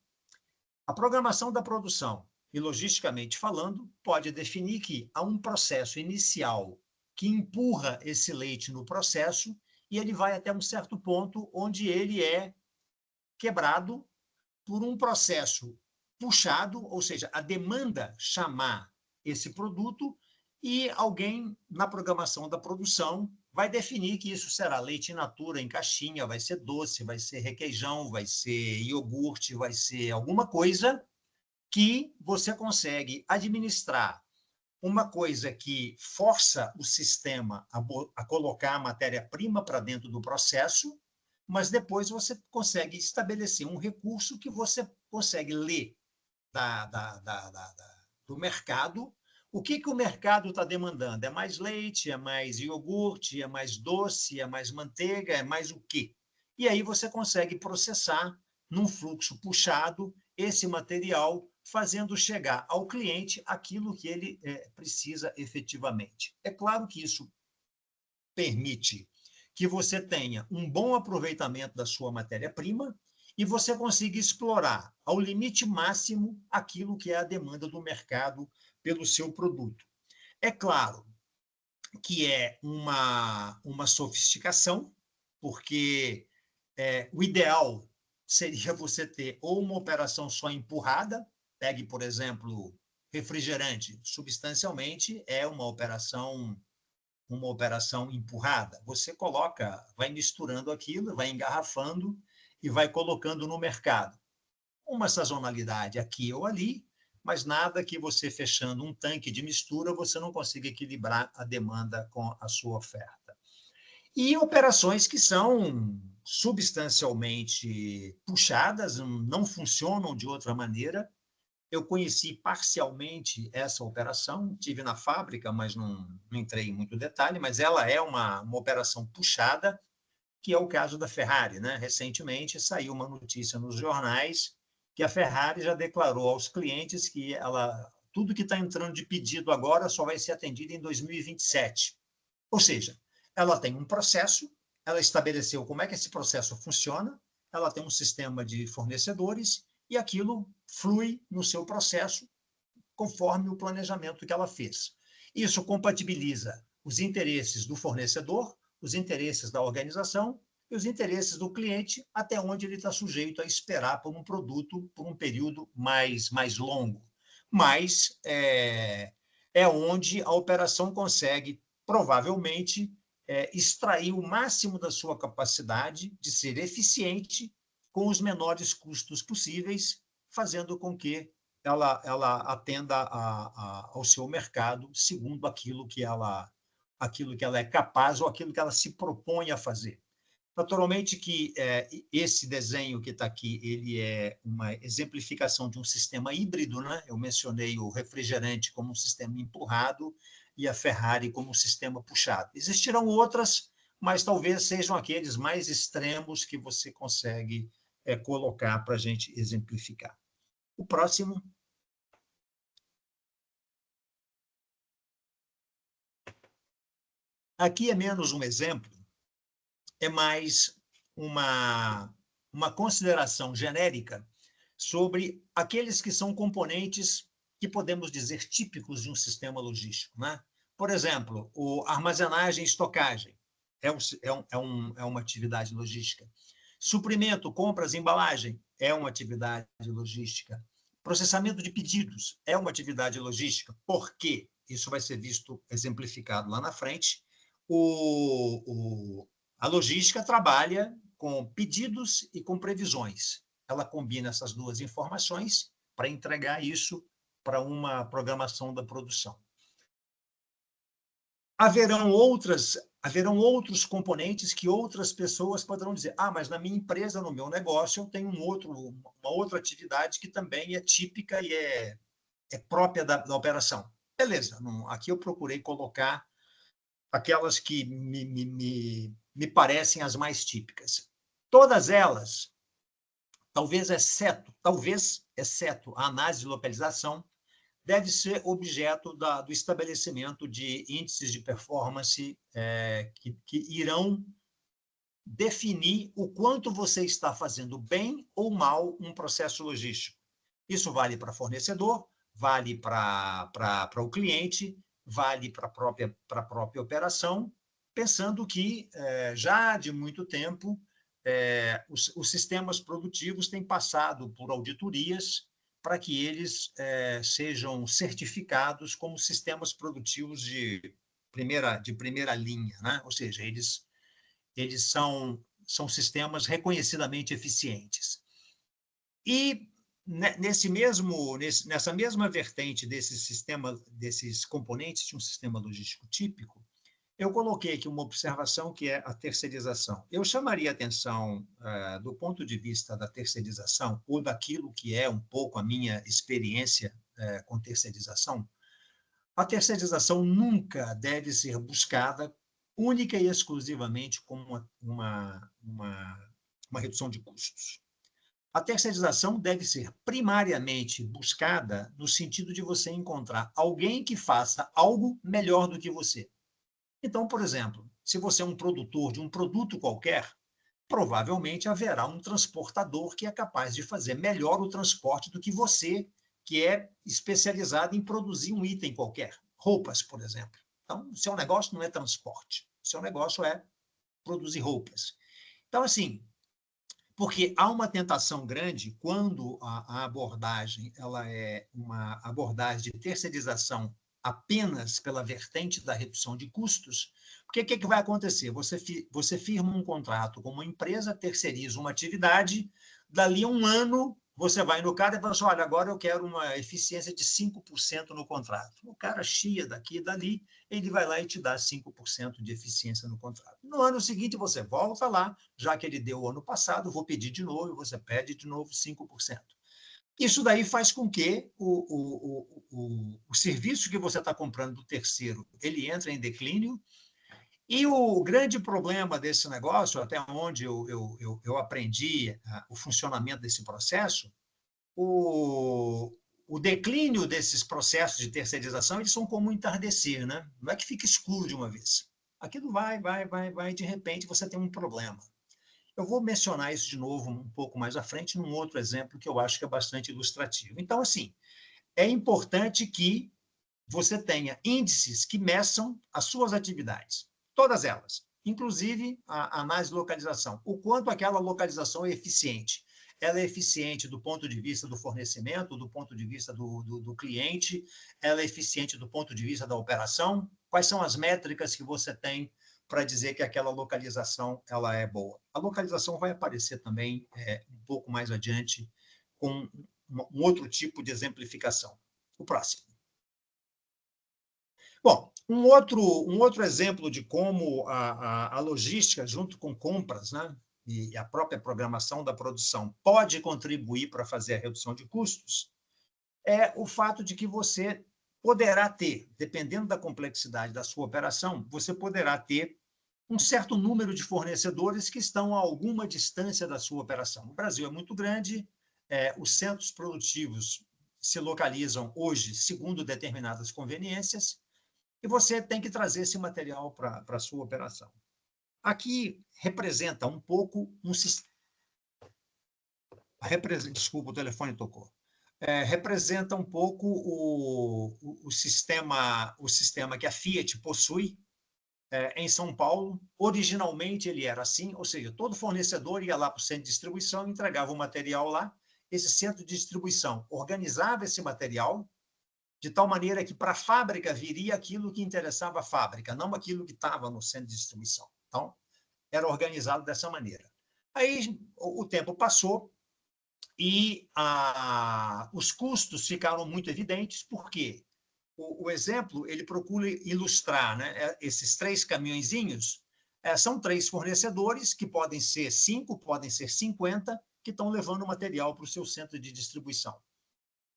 a programação da produção, e logisticamente falando, pode definir que há um processo inicial que empurra esse leite no processo e ele vai até um certo ponto onde ele é quebrado por um processo puxado, ou seja, a demanda chamar esse produto e alguém, na programação da produção, vai definir que isso será leite in natura, em caixinha, vai ser doce, vai ser requeijão, vai ser iogurte, vai ser alguma coisa que você consegue administrar uma coisa que força o sistema a colocar a matéria-prima para dentro do processo, mas depois você consegue estabelecer um recurso que você consegue ler do mercado. O que o mercado está demandando? É mais leite, é mais iogurte, é mais doce, é mais manteiga, é mais o quê? E aí você consegue processar num fluxo puxado esse material, fazendo chegar ao cliente aquilo que ele precisa efetivamente. É claro que isso permite que você tenha um bom aproveitamento da sua matéria-prima e você consiga explorar ao limite máximo aquilo que é a demanda do mercado pelo seu produto. É claro que é uma sofisticação, porque o ideal seria você ter ou uma operação só empurrada, pegue, por exemplo, refrigerante, substancialmente é uma operação empurrada. Você coloca, vai misturando aquilo, vai engarrafando e vai colocando no mercado. Uma sazonalidade aqui ou ali, mas nada que você fechando um tanque de mistura, você não consiga equilibrar a demanda com a sua oferta. E operações que são substancialmente puxadas, não funcionam de outra maneira. Eu conheci parcialmente essa operação, tive na fábrica, mas não entrei em muito detalhe, mas ela é uma operação puxada, que é o caso da Ferrari, né? Recentemente saiu uma notícia nos jornais que a Ferrari já declarou aos clientes que tudo que está entrando de pedido agora só vai ser atendido em 2027. Ou seja, ela tem um processo, ela estabeleceu como é que esse processo funciona, ela tem um sistema de fornecedores e aquilo flui no seu processo conforme o planejamento que ela fez. Isso compatibiliza os interesses do fornecedor, os interesses da organização e os interesses do cliente, até onde ele está sujeito a esperar por um produto por um período mais longo. Mas é onde a operação consegue, provavelmente, extrair o máximo da sua capacidade de ser eficiente com os menores custos possíveis, fazendo com que ela atenda ao seu mercado segundo aquilo que ela é capaz ou aquilo que ela se propõe a fazer. Naturalmente que esse desenho que está aqui, ele é uma exemplificação de um sistema híbrido, né? Eu mencionei o refrigerante como um sistema empurrado e a Ferrari como um sistema puxado. Existirão outras, mas talvez sejam aqueles mais extremos que você consegue colocar para a gente exemplificar. O próximo. Aqui é menos um exemplo, é mais uma consideração genérica sobre aqueles que são componentes que podemos dizer típicos de um sistema logístico, né? Por exemplo, a armazenagem e estocagem é uma atividade logística. Suprimento, compras, embalagem é uma atividade logística. Processamento de pedidos é uma atividade logística. Por quê? Isso vai ser visto exemplificado lá na frente. A logística trabalha com pedidos e com previsões. Ela combina essas duas informações para entregar isso para uma programação da produção. Haverão outros componentes que outras pessoas poderão dizer: mas na minha empresa, no meu negócio, eu tenho uma outra atividade que também é típica e é própria da operação. Beleza, aqui eu procurei colocar aquelas que me parecem as mais típicas. Todas elas, talvez exceto a análise de localização, deve ser objeto do estabelecimento de índices de performance que irão definir o quanto você está fazendo bem ou mal um processo logístico. Isso vale para fornecedor, vale para o cliente, vale para a própria operação, pensando que, já de muito tempo, os sistemas produtivos têm passado por auditorias para que eles sejam certificados como sistemas produtivos de primeira linha, né? Ou seja, eles são sistemas reconhecidamente eficientes. E nessa mesma vertente desses componentes de um sistema logístico típico, eu coloquei aqui uma observação que é a terceirização. Eu chamaria a atenção, do ponto de vista da terceirização, ou daquilo que é um pouco a minha experiência com terceirização. A terceirização nunca deve ser buscada única e exclusivamente como uma redução de custos. A terceirização deve ser primariamente buscada no sentido de você encontrar alguém que faça algo melhor do que você. Então, por exemplo, se você é um produtor de um produto qualquer, provavelmente haverá um transportador que é capaz de fazer melhor o transporte do que você, que é especializada em produzir um item qualquer, roupas, por exemplo. Então, o seu negócio não é transporte, o seu negócio é produzir roupas. Então, assim, porque há uma tentação grande quando a abordagem ela é uma abordagem de terceirização apenas pela vertente da redução de custos, porque o que vai acontecer? Você firma um contrato com uma empresa, terceiriza uma atividade, dali a um ano você vai no cara e fala assim, olha, agora eu quero uma eficiência de 5% no contrato. O cara chia daqui e dali, ele vai lá e te dá 5% de eficiência no contrato. No ano seguinte, você volta lá, já que ele deu o ano passado, vou pedir de novo, e você pede de novo 5%. Isso daí faz com que o serviço que você está comprando do terceiro, ele entra em declínio, e o grande problema desse negócio, até onde eu aprendi o funcionamento desse processo, o declínio desses processos de terceirização, eles são como um entardecer, né? Não é que fica escuro de uma vez. Aquilo vai, de repente você tem um problema. Eu vou mencionar isso de novo um pouco mais à frente, num outro exemplo que eu acho que é bastante ilustrativo. Então, assim, é importante que você tenha índices que meçam as suas atividades, todas elas, inclusive a análise de localização, o quanto aquela localização é eficiente. Ela é eficiente do ponto de vista do fornecimento, do ponto de vista do cliente, ela é eficiente do ponto de vista da operação. Quais são as métricas que você tem para dizer que aquela localização ela é boa? A localização vai aparecer também um pouco mais adiante com um outro tipo de exemplificação. O próximo. Bom, um outro exemplo de como a logística, junto com compras, né, e a própria programação da produção, pode contribuir para fazer a redução de custos, é o fato de que você poderá ter, dependendo da complexidade da sua operação, você poderá ter um certo número de fornecedores que estão a alguma distância da sua operação. O Brasil é muito grande, os centros produtivos se localizam hoje segundo determinadas conveniências, e você tem que trazer esse material para a sua operação. Aqui representa um pouco um sistema. Desculpa, o telefone tocou. Representa um pouco o sistema que a Fiat possui em São Paulo. Originalmente ele era assim, ou seja, todo fornecedor ia lá para o centro de distribuição, entregava o material lá, esse centro de distribuição organizava esse material, de tal maneira que para a fábrica viria aquilo que interessava a fábrica, não aquilo que estava no centro de distribuição. Então, era organizado dessa maneira. Aí o tempo passou e os custos ficaram muito evidentes, porque o exemplo ele procura ilustrar, né? Esses 3 caminhõezinhos são 3 fornecedores, que podem ser 5, podem ser 50, que estão levando material para o seu centro de distribuição.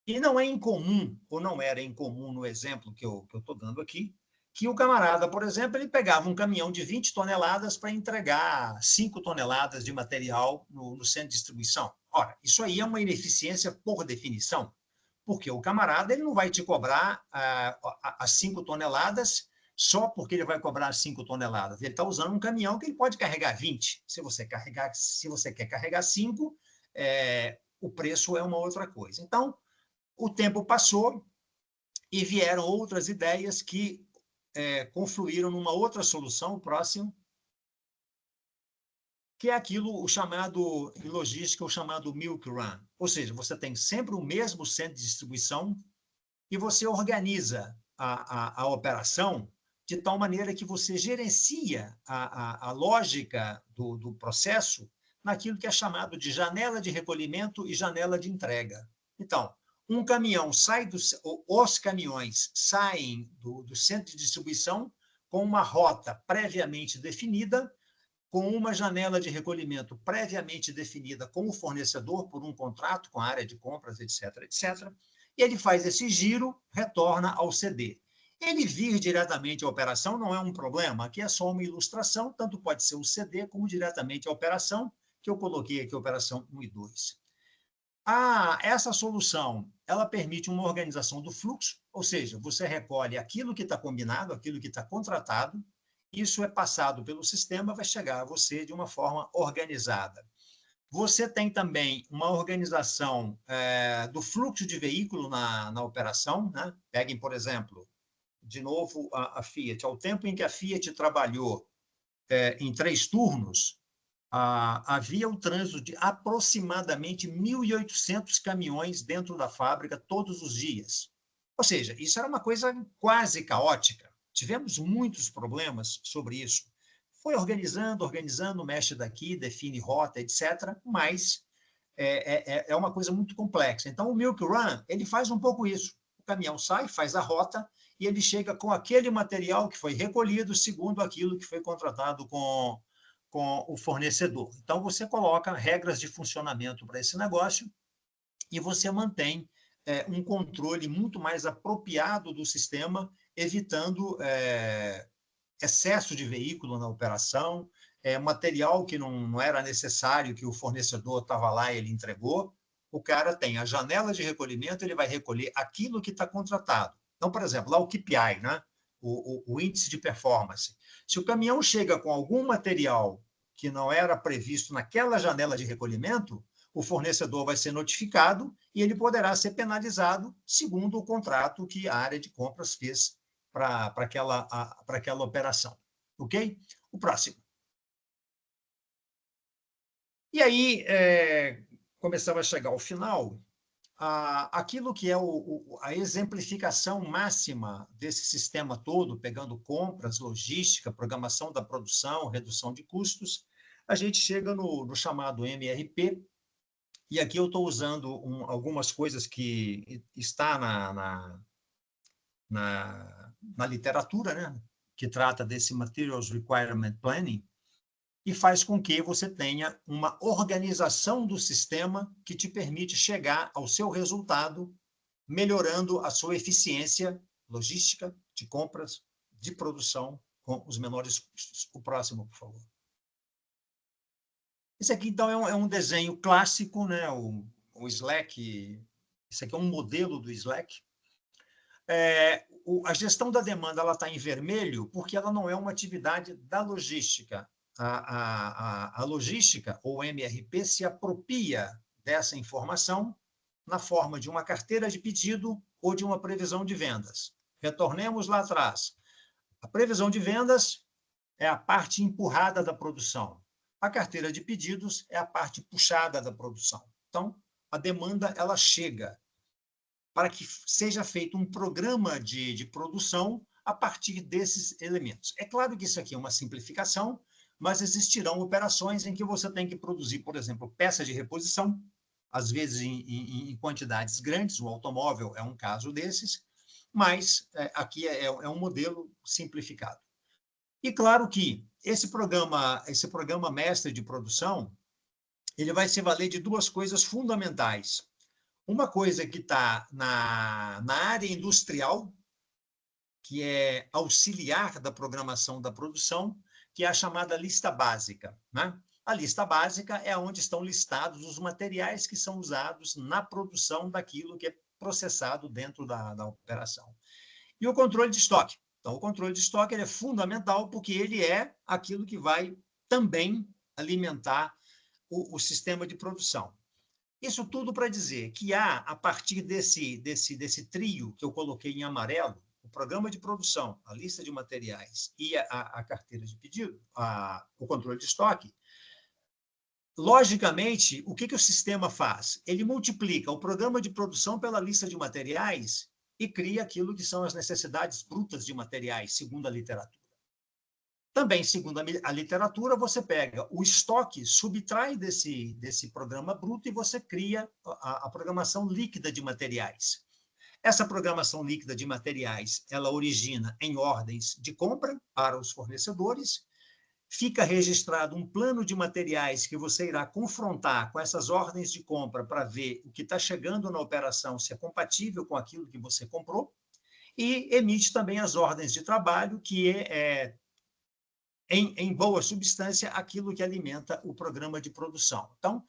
E não é incomum, ou não era incomum no exemplo que eu estou dando aqui, que o camarada, por exemplo, ele pegava um caminhão de 20 toneladas para entregar 5 toneladas de material no centro de distribuição. Ora, isso aí é uma ineficiência por definição, porque o camarada ele não vai te cobrar as 5 toneladas só porque ele vai cobrar as 5 toneladas. Ele está usando um caminhão que ele pode carregar 20. Se você quer carregar 5, o preço é uma outra coisa. Então, o tempo passou e vieram outras ideias que confluíram numa outra solução próxima, que é aquilo, o chamado, em logística, o chamado milk run. Ou seja, você tem sempre o mesmo centro de distribuição e você organiza a operação de tal maneira que você gerencia a lógica do processo naquilo que é chamado de janela de recolhimento e janela de entrega. Então, um caminhão os caminhões saem do centro de distribuição com uma rota previamente definida, com uma janela de recolhimento previamente definida com o fornecedor por um contrato com a área de compras, etc., etc., e ele faz esse giro, retorna ao CD. Ele vir diretamente à operação não é um problema, aqui é só uma ilustração, tanto pode ser o CD como diretamente a operação, que eu coloquei aqui, operação 1 e 2. Essa solução, ela permite uma organização do fluxo, ou seja, você recolhe aquilo que está combinado, aquilo que está contratado, isso é passado pelo sistema, vai chegar a você de uma forma organizada. Você tem também uma organização do fluxo de veículo na operação, né? Peguem, por exemplo, de novo a Fiat. Ao tempo em que a Fiat trabalhou em 3 turnos, havia o trânsito de aproximadamente 1.800 caminhões dentro da fábrica todos os dias. Ou seja, isso era uma coisa quase caótica. Tivemos muitos problemas sobre isso. Foi organizando, mexe daqui, define rota, etc., mas é uma coisa muito complexa. Então, o Milk Run, ele faz um pouco isso. O caminhão sai, faz a rota, e ele chega com aquele material que foi recolhido segundo aquilo que foi contratado com o fornecedor. Então, você coloca regras de funcionamento para esse negócio e você mantém um controle muito mais apropriado do sistema, evitando excesso de veículo na operação, material que não era necessário, que o fornecedor estava lá e ele entregou. O cara tem a janela de recolhimento, ele vai recolher aquilo que está contratado. Então, por exemplo, lá o KPI, né? o índice de performance. Se o caminhão chega com algum material que não era previsto naquela janela de recolhimento, o fornecedor vai ser notificado e ele poderá ser penalizado segundo o contrato que a área de compras fez para aquela operação. Ok? O próximo. E aí, começava a chegar ao final, aquilo que é a exemplificação máxima desse sistema todo, pegando compras, logística, programação da produção, redução de custos, a gente chega no chamado MRP, e aqui eu estou usando algumas coisas que está na literatura, né? Que trata desse Materials Requirement Planning, e faz com que você tenha uma organização do sistema que te permite chegar ao seu resultado, melhorando a sua eficiência logística, de compras, de produção, com os menores custos. O próximo, por favor. Esse aqui, então, é um desenho clássico, né? O Slack, esse aqui é um modelo do Slack. A gestão da demanda está em vermelho porque ela não é uma atividade da logística. A logística, ou MRP, se apropria dessa informação na forma de uma carteira de pedido ou de uma previsão de vendas. Retornemos lá atrás. A previsão de vendas é a parte empurrada da produção. A carteira de pedidos é a parte puxada da produção. Então, a demanda ela chega para que seja feito um programa de produção a partir desses elementos. É claro que isso aqui é uma simplificação, mas existirão operações em que você tem que produzir, por exemplo, peça de reposição, às vezes em quantidades grandes, o automóvel é um caso desses, mas aqui é um modelo simplificado. E claro que esse programa mestre de produção, ele vai se valer de duas coisas fundamentais. Uma coisa que está na área industrial, que é auxiliar da programação da produção, que é a chamada lista básica, né? A lista básica é onde estão listados os materiais que são usados na produção daquilo que é processado dentro da operação. E o controle de estoque. Então, o controle de estoque ele é fundamental porque ele é aquilo que vai também alimentar o sistema de produção. Isso tudo para dizer que há, a partir desse trio que eu coloquei em amarelo, o programa de produção, a lista de materiais e a carteira de pedido, o controle de estoque, logicamente, o que o sistema faz? Ele multiplica o programa de produção pela lista de materiais e cria aquilo que são as necessidades brutas de materiais, segundo a literatura. Também, segundo a literatura, você pega o estoque, subtrai desse programa bruto e você cria a programação líquida de materiais. Essa programação líquida de materiais, ela origina em ordens de compra para os fornecedores, fica registrado um plano de materiais que você irá confrontar com essas ordens de compra para ver o que está chegando na operação, se é compatível com aquilo que você comprou, e emite também as ordens de trabalho, que em boa substância, aquilo que alimenta o programa de produção. Então,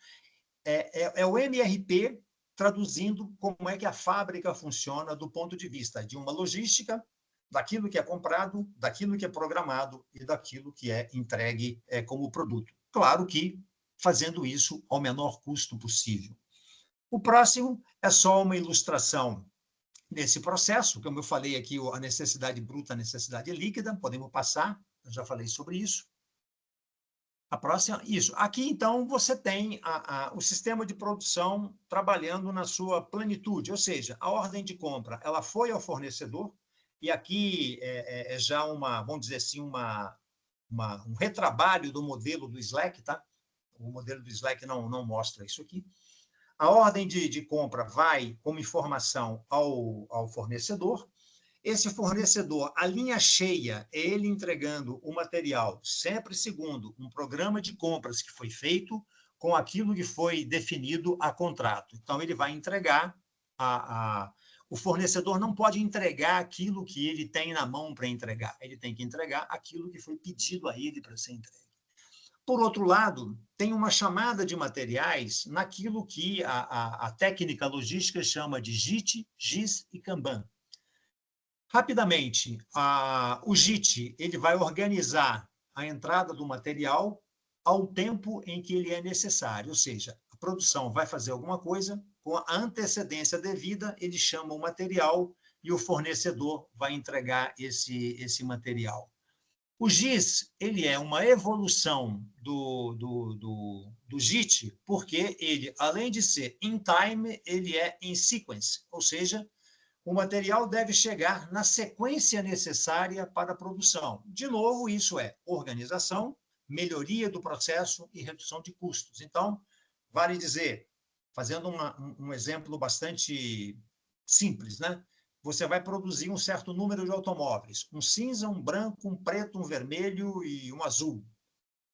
é o MRP traduzindo como é que a fábrica funciona do ponto de vista de uma logística, daquilo que é comprado, daquilo que é programado e daquilo que é entregue como produto. Claro que fazendo isso ao menor custo possível. O próximo é só uma ilustração desse processo, como eu falei aqui, a necessidade bruta, a necessidade líquida, podemos passar, eu já falei sobre isso. A próxima, isso. Aqui, então, você tem o sistema de produção trabalhando na sua plenitude, ou seja, a ordem de compra, ela foi ao fornecedor, e aqui é já vamos dizer assim, um retrabalho do modelo do Slack, tá? O modelo do Slack não mostra isso aqui. A ordem de compra vai como informação ao fornecedor. Esse fornecedor, a linha cheia, é ele entregando o material, sempre segundo um programa de compras que foi feito com aquilo que foi definido a contrato. Então, ele vai entregar, o fornecedor não pode entregar aquilo que ele tem na mão para entregar, ele tem que entregar aquilo que foi pedido a ele para ser entregue. Por outro lado, tem uma chamada de materiais naquilo que a técnica logística chama de JIT, GIS e Kanban. Rapidamente, o JIT ele vai organizar a entrada do material ao tempo em que ele é necessário, ou seja, a produção vai fazer alguma coisa, com a antecedência devida, ele chama o material e o fornecedor vai entregar esse material. O GIS ele é uma evolução do JIT, porque ele, além de ser in time, ele é in sequence, ou seja, o material deve chegar na sequência necessária para a produção. De novo, isso é organização, melhoria do processo e redução de custos. Então, vale dizer, fazendo um exemplo bastante simples, né? Você vai produzir um certo número de automóveis, um cinza, um branco, um preto, um vermelho e um azul.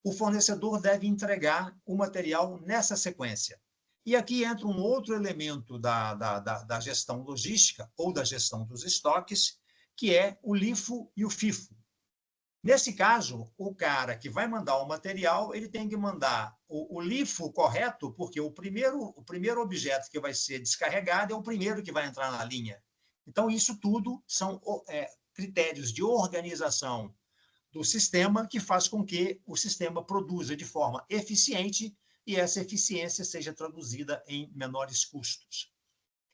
O fornecedor deve entregar o material nessa sequência. E aqui entra um outro elemento da gestão logística ou da gestão dos estoques, que é o LIFO e o FIFO. Nesse caso, o cara que vai mandar o material, ele tem que mandar o LIFO correto, porque o primeiro objeto que vai ser descarregado é o primeiro que vai entrar na linha. Então, isso tudo são critérios de organização do sistema que faz com que o sistema produza de forma eficiente e essa eficiência seja traduzida em menores custos.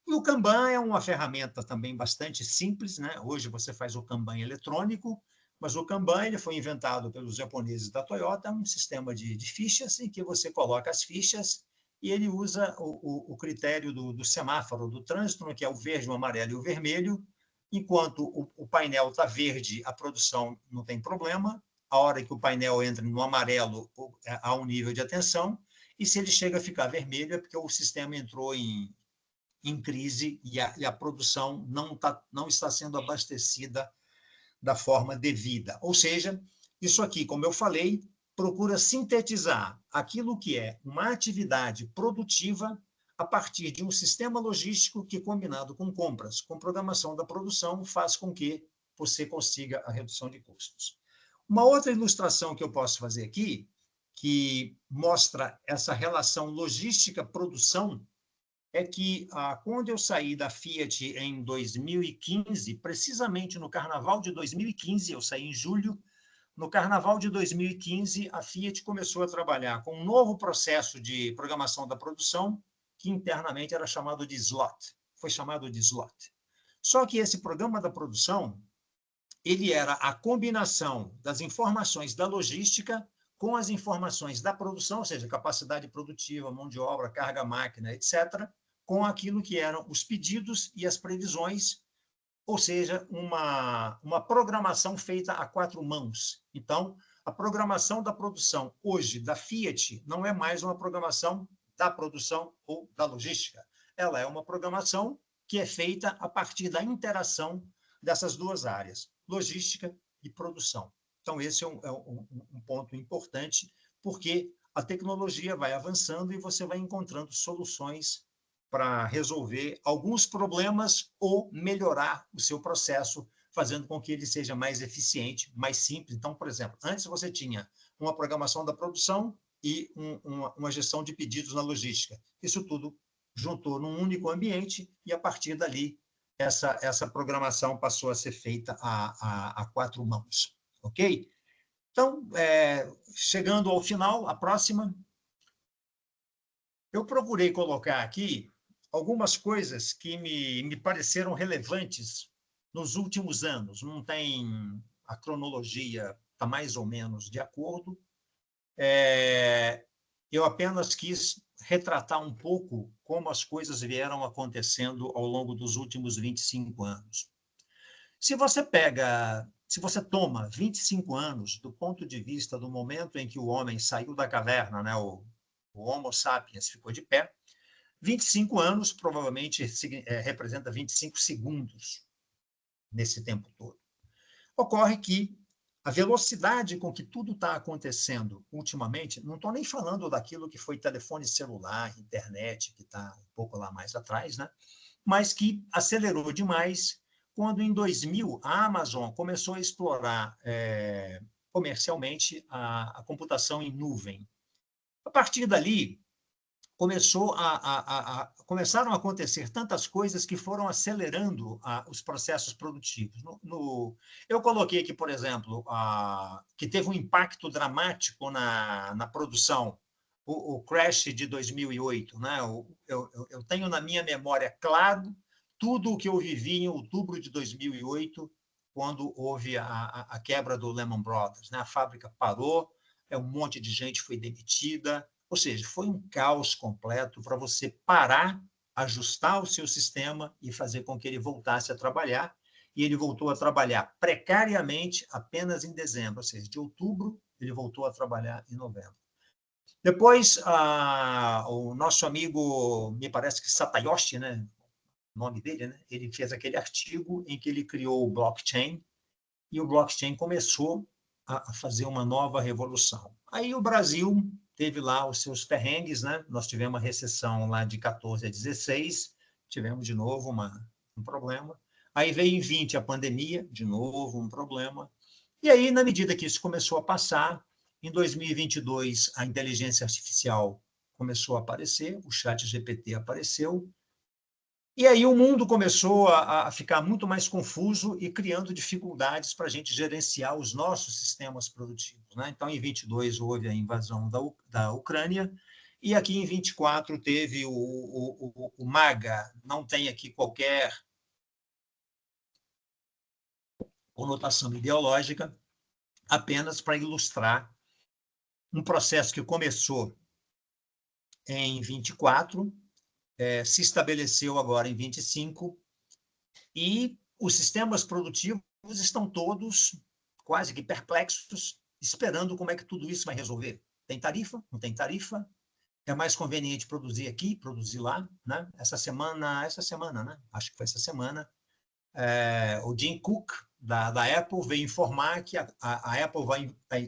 E o Kanban é uma ferramenta também bastante simples, né? Hoje você faz o Kanban eletrônico, mas o Kanban ele foi inventado pelos japoneses da Toyota, um sistema de fichas em que você coloca as fichas e ele usa o critério do semáforo, do trânsito, que é o verde, o amarelo e o vermelho. Enquanto o painel está verde, a produção não tem problema. A hora que o painel entra no amarelo, há um nível de atenção. E se ele chega a ficar vermelho, é porque o sistema entrou em crise e a produção não está sendo abastecida da forma devida. Ou seja, isso aqui, como eu falei, procura sintetizar aquilo que é uma atividade produtiva a partir de um sistema logístico que, combinado com compras, com programação da produção, faz com que você consiga a redução de custos. Uma outra ilustração que eu posso fazer aqui, que mostra essa relação logística-produção, é que quando eu saí da Fiat em 2015, precisamente no Carnaval de 2015, eu saí em julho, no Carnaval de 2015, a Fiat começou a trabalhar com um novo processo de programação da produção, que internamente era chamado de slot. Foi chamado de slot. Só que esse programa da produção, ele era a combinação das informações da logística com as informações da produção, ou seja, capacidade produtiva, mão de obra, carga, máquina, etc., com aquilo que eram os pedidos e as previsões, ou seja, uma programação feita a quatro mãos. Então, a programação da produção hoje da Fiat não é mais uma programação da produção ou da logística. Ela é uma programação que é feita a partir da interação dessas duas áreas, logística e produção. Então, esse é um ponto importante, porque a tecnologia vai avançando e você vai encontrando soluções para resolver alguns problemas ou melhorar o seu processo, fazendo com que ele seja mais eficiente, mais simples. Então, por exemplo, antes você tinha uma programação da produção e uma gestão de pedidos na logística. Isso tudo juntou num único ambiente e, a partir dali, essa programação passou a ser feita a quatro mãos. Ok? Então, chegando ao final, a próxima. Eu procurei colocar aqui algumas coisas que me pareceram relevantes nos últimos anos. Não tem a cronologia, está mais ou menos de acordo. Eu apenas quis retratar um pouco como as coisas vieram acontecendo ao longo dos últimos 25 anos. Se você toma 25 anos do ponto de vista do momento em que o homem saiu da caverna, né, o Homo sapiens ficou de pé, 25 anos provavelmente representa 25 segundos nesse tempo todo. Ocorre que a velocidade com que tudo está acontecendo ultimamente, não estou nem falando daquilo que foi telefone celular, internet, que está um pouco lá mais atrás, né? Mas que acelerou demais quando, em 2000, a Amazon começou a explorar comercialmente a computação em nuvem. A partir dali, começaram a acontecer tantas coisas que foram acelerando os processos produtivos. Eu coloquei aqui, por exemplo, que teve um impacto dramático na produção, o crash de 2008. Né? Eu tenho na minha memória claro tudo o que eu vivi em outubro de 2008, quando houve a quebra do Lehman Brothers. Né? A fábrica parou, um monte de gente foi demitida. Ou seja, foi um caos completo para você parar, ajustar o seu sistema e fazer com que ele voltasse a trabalhar. E ele voltou a trabalhar precariamente apenas em dezembro, ou seja, de outubro, ele voltou a trabalhar em novembro. Depois, o nosso amigo, me parece que Satoshi, né? O nome dele, né? Ele fez aquele artigo em que ele criou o blockchain, e o blockchain começou a fazer uma nova revolução. Aí o Brasil teve lá os seus perrengues, né? Nós tivemos uma recessão lá de 14 a 16, tivemos de novo um problema. Aí veio em 20 a pandemia, de novo um problema. E aí, na medida que isso começou a passar, em 2022 a inteligência artificial começou a aparecer, o ChatGPT apareceu, e aí o mundo começou a ficar muito mais confuso e criando dificuldades para a gente gerenciar os nossos sistemas produtivos. Né? Então, em 22 houve a invasão da Ucrânia, e aqui em 24 teve o MAGA. Não tem aqui qualquer conotação ideológica, apenas para ilustrar um processo que começou em 24, se estabeleceu agora em 25, e os sistemas produtivos estão todos quase que perplexos, esperando como é que tudo isso vai resolver. Tem tarifa? Não tem tarifa? É mais conveniente produzir aqui, produzir lá, né? Essa semana, né? Acho que foi essa semana, o Tim Cook, da Apple, veio informar que a Apple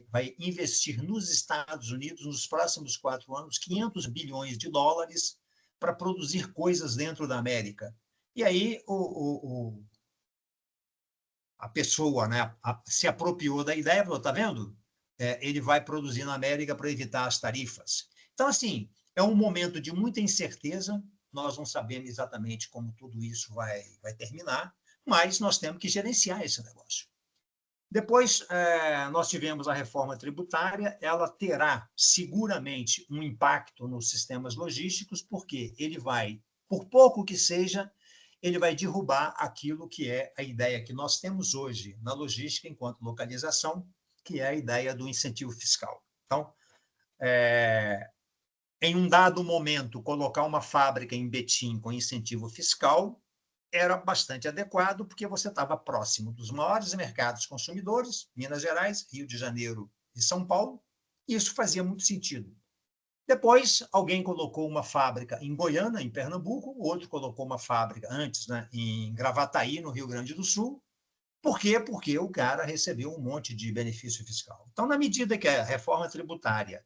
vai investir nos Estados Unidos, nos próximos 4 anos, 500 bilhões de dólares para produzir coisas dentro da América. E aí a pessoa, né, se apropriou da ideia, falou, está vendo? Ele vai produzir na América para evitar as tarifas. Então, assim, é um momento de muita incerteza, nós não sabemos exatamente como tudo isso vai terminar, mas nós temos que gerenciar esse negócio. Depois, nós tivemos a reforma tributária, ela terá seguramente um impacto nos sistemas logísticos, porque ele vai, por pouco que seja, ele vai derrubar aquilo que é a ideia que nós temos hoje na logística enquanto localização, que é a ideia do incentivo fiscal. Então, em um dado momento, colocar uma fábrica em Betim com incentivo fiscal era bastante adequado, porque você estava próximo dos maiores mercados consumidores, Minas Gerais, Rio de Janeiro e São Paulo, e isso fazia muito sentido. Depois, alguém colocou uma fábrica em Goiânia, em Pernambuco, o outro colocou uma fábrica antes, né, em Gravataí, no Rio Grande do Sul. Por quê? Porque o cara recebeu um monte de benefício fiscal. Então, na medida que a reforma tributária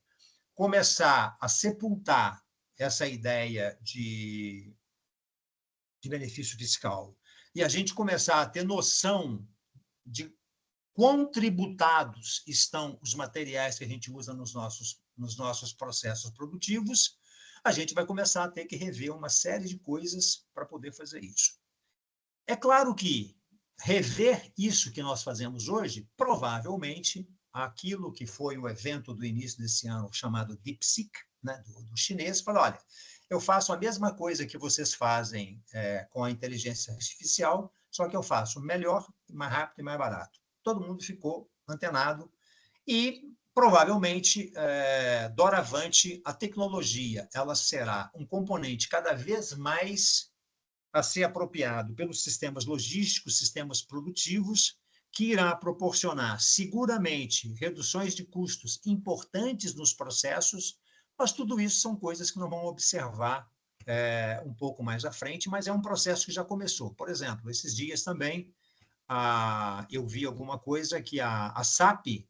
começar a sepultar essa ideia de benefício fiscal e a gente começar a ter noção de quão tributados estão os materiais que a gente usa nos nossos processos produtivos, a gente vai começar a ter que rever uma série de coisas para poder fazer isso. É claro que rever isso que nós fazemos hoje, provavelmente, aquilo que foi o evento do início desse ano chamado DeepSeek, né, do chinês, falou, olha, eu faço a mesma coisa que vocês fazem com a inteligência artificial, só que eu faço melhor, mais rápido e mais barato. Todo mundo ficou antenado e, provavelmente, doravante, a tecnologia ela será um componente cada vez mais a ser apropriado pelos sistemas logísticos, sistemas produtivos, que irá proporcionar, seguramente, reduções de custos importantes nos processos, mas tudo isso são coisas que nós vamos observar um pouco mais à frente, mas é um processo que já começou. Por exemplo, esses dias também eu vi alguma coisa que a SAP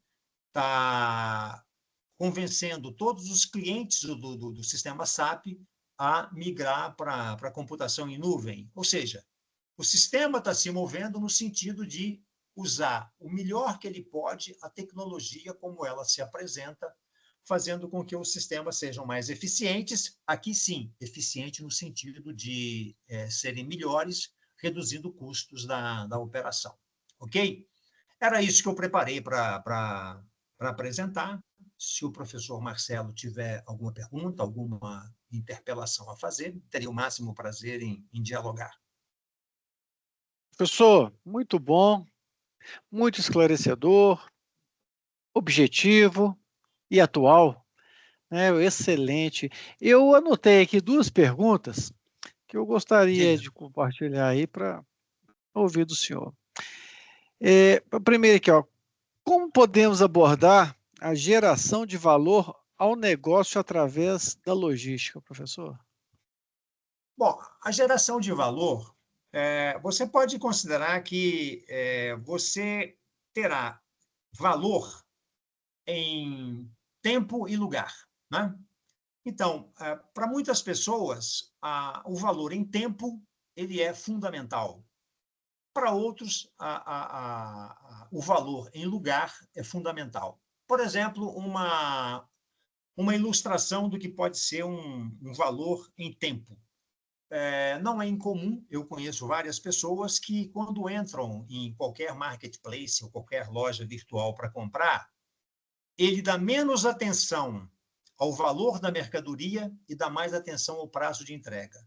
está convencendo todos os clientes do sistema SAP a migrar para a computação em nuvem. Ou seja, o sistema está se movendo no sentido de usar o melhor que ele pode a tecnologia como ela se apresenta, fazendo com que os sistemas sejam mais eficientes. Aqui sim, eficiente no sentido de serem melhores, reduzindo custos da operação. Ok? Era isso que eu preparei para apresentar. Se o professor Marcelo tiver alguma pergunta, alguma interpelação a fazer, teria o máximo prazer em dialogar. Professor, muito bom, muito esclarecedor, objetivo e atual, né? Excelente. Eu anotei aqui duas perguntas que eu gostaria Diga. de compartilhar aí para ouvir do senhor. A primeira aqui, ó, como podemos abordar a geração de valor ao negócio através da logística, professor? Bom, a geração de valor, você pode considerar que você terá valor em tempo e lugar, né? Então, para muitas pessoas, o valor em tempo ele é fundamental. Para outros, o valor em lugar é fundamental. Por exemplo, uma ilustração do que pode ser um valor em tempo. Não é incomum, eu conheço várias pessoas que, quando entram em qualquer marketplace ou qualquer loja virtual para comprar, ele dá menos atenção ao valor da mercadoria e dá mais atenção ao prazo de entrega.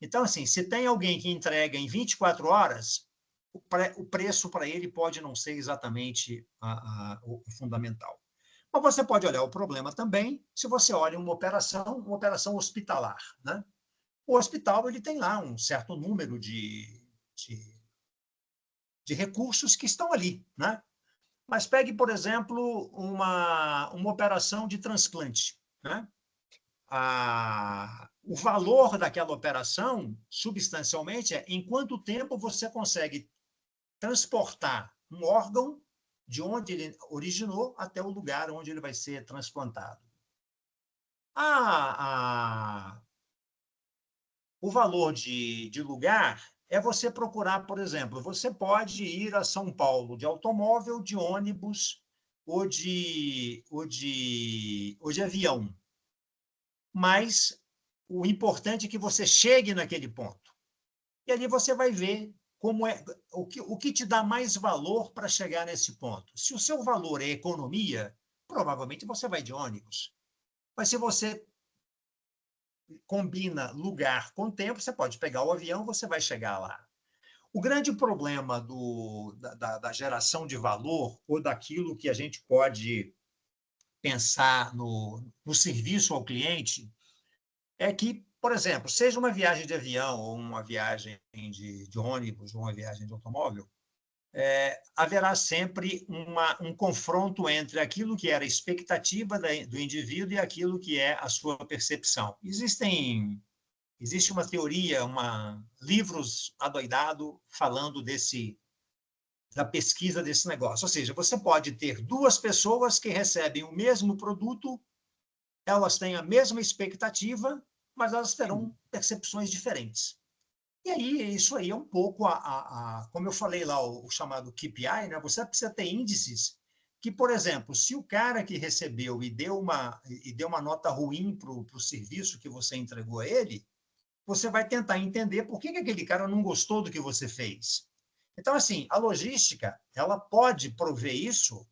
Então, assim, se tem alguém que entrega em 24 horas, o preço para ele pode não ser exatamente o fundamental. Mas você pode olhar o problema também se você olha uma operação hospitalar, né? O hospital ele tem lá um certo número de recursos que estão ali, né? Mas pegue, por exemplo, uma operação de transplante, né? O valor daquela operação, substancialmente, é em quanto tempo você consegue transportar um órgão de onde ele originou até o lugar onde ele vai ser transplantado. O valor de lugar é você procurar, por exemplo, você pode ir a São Paulo de automóvel, de ônibus ou de avião. Mas o importante é que você chegue naquele ponto. E ali você vai ver o que te dá mais valor para chegar nesse ponto. Se o seu valor é economia, provavelmente você vai de ônibus. Mas se você combina lugar com tempo, você pode pegar o avião, você vai chegar lá. O grande problema da geração de valor ou daquilo que a gente pode pensar no serviço ao cliente é que, por exemplo, seja uma viagem de avião ou uma viagem de ônibus ou uma viagem de automóvel, haverá sempre um confronto entre aquilo que era a expectativa do indivíduo e aquilo que é a sua percepção. Existe uma teoria, livros adoidados falando da pesquisa desse negócio. Ou seja, você pode ter duas pessoas que recebem o mesmo produto, elas têm a mesma expectativa, mas elas terão percepções diferentes. E aí, isso aí é um pouco, como eu falei lá, o chamado KPI, né? Você precisa ter índices que, por exemplo, se o cara que recebeu e deu uma nota ruim para o serviço que você entregou a ele, você vai tentar entender por que aquele cara não gostou do que você fez. Então, assim, a logística, ela pode prover isso,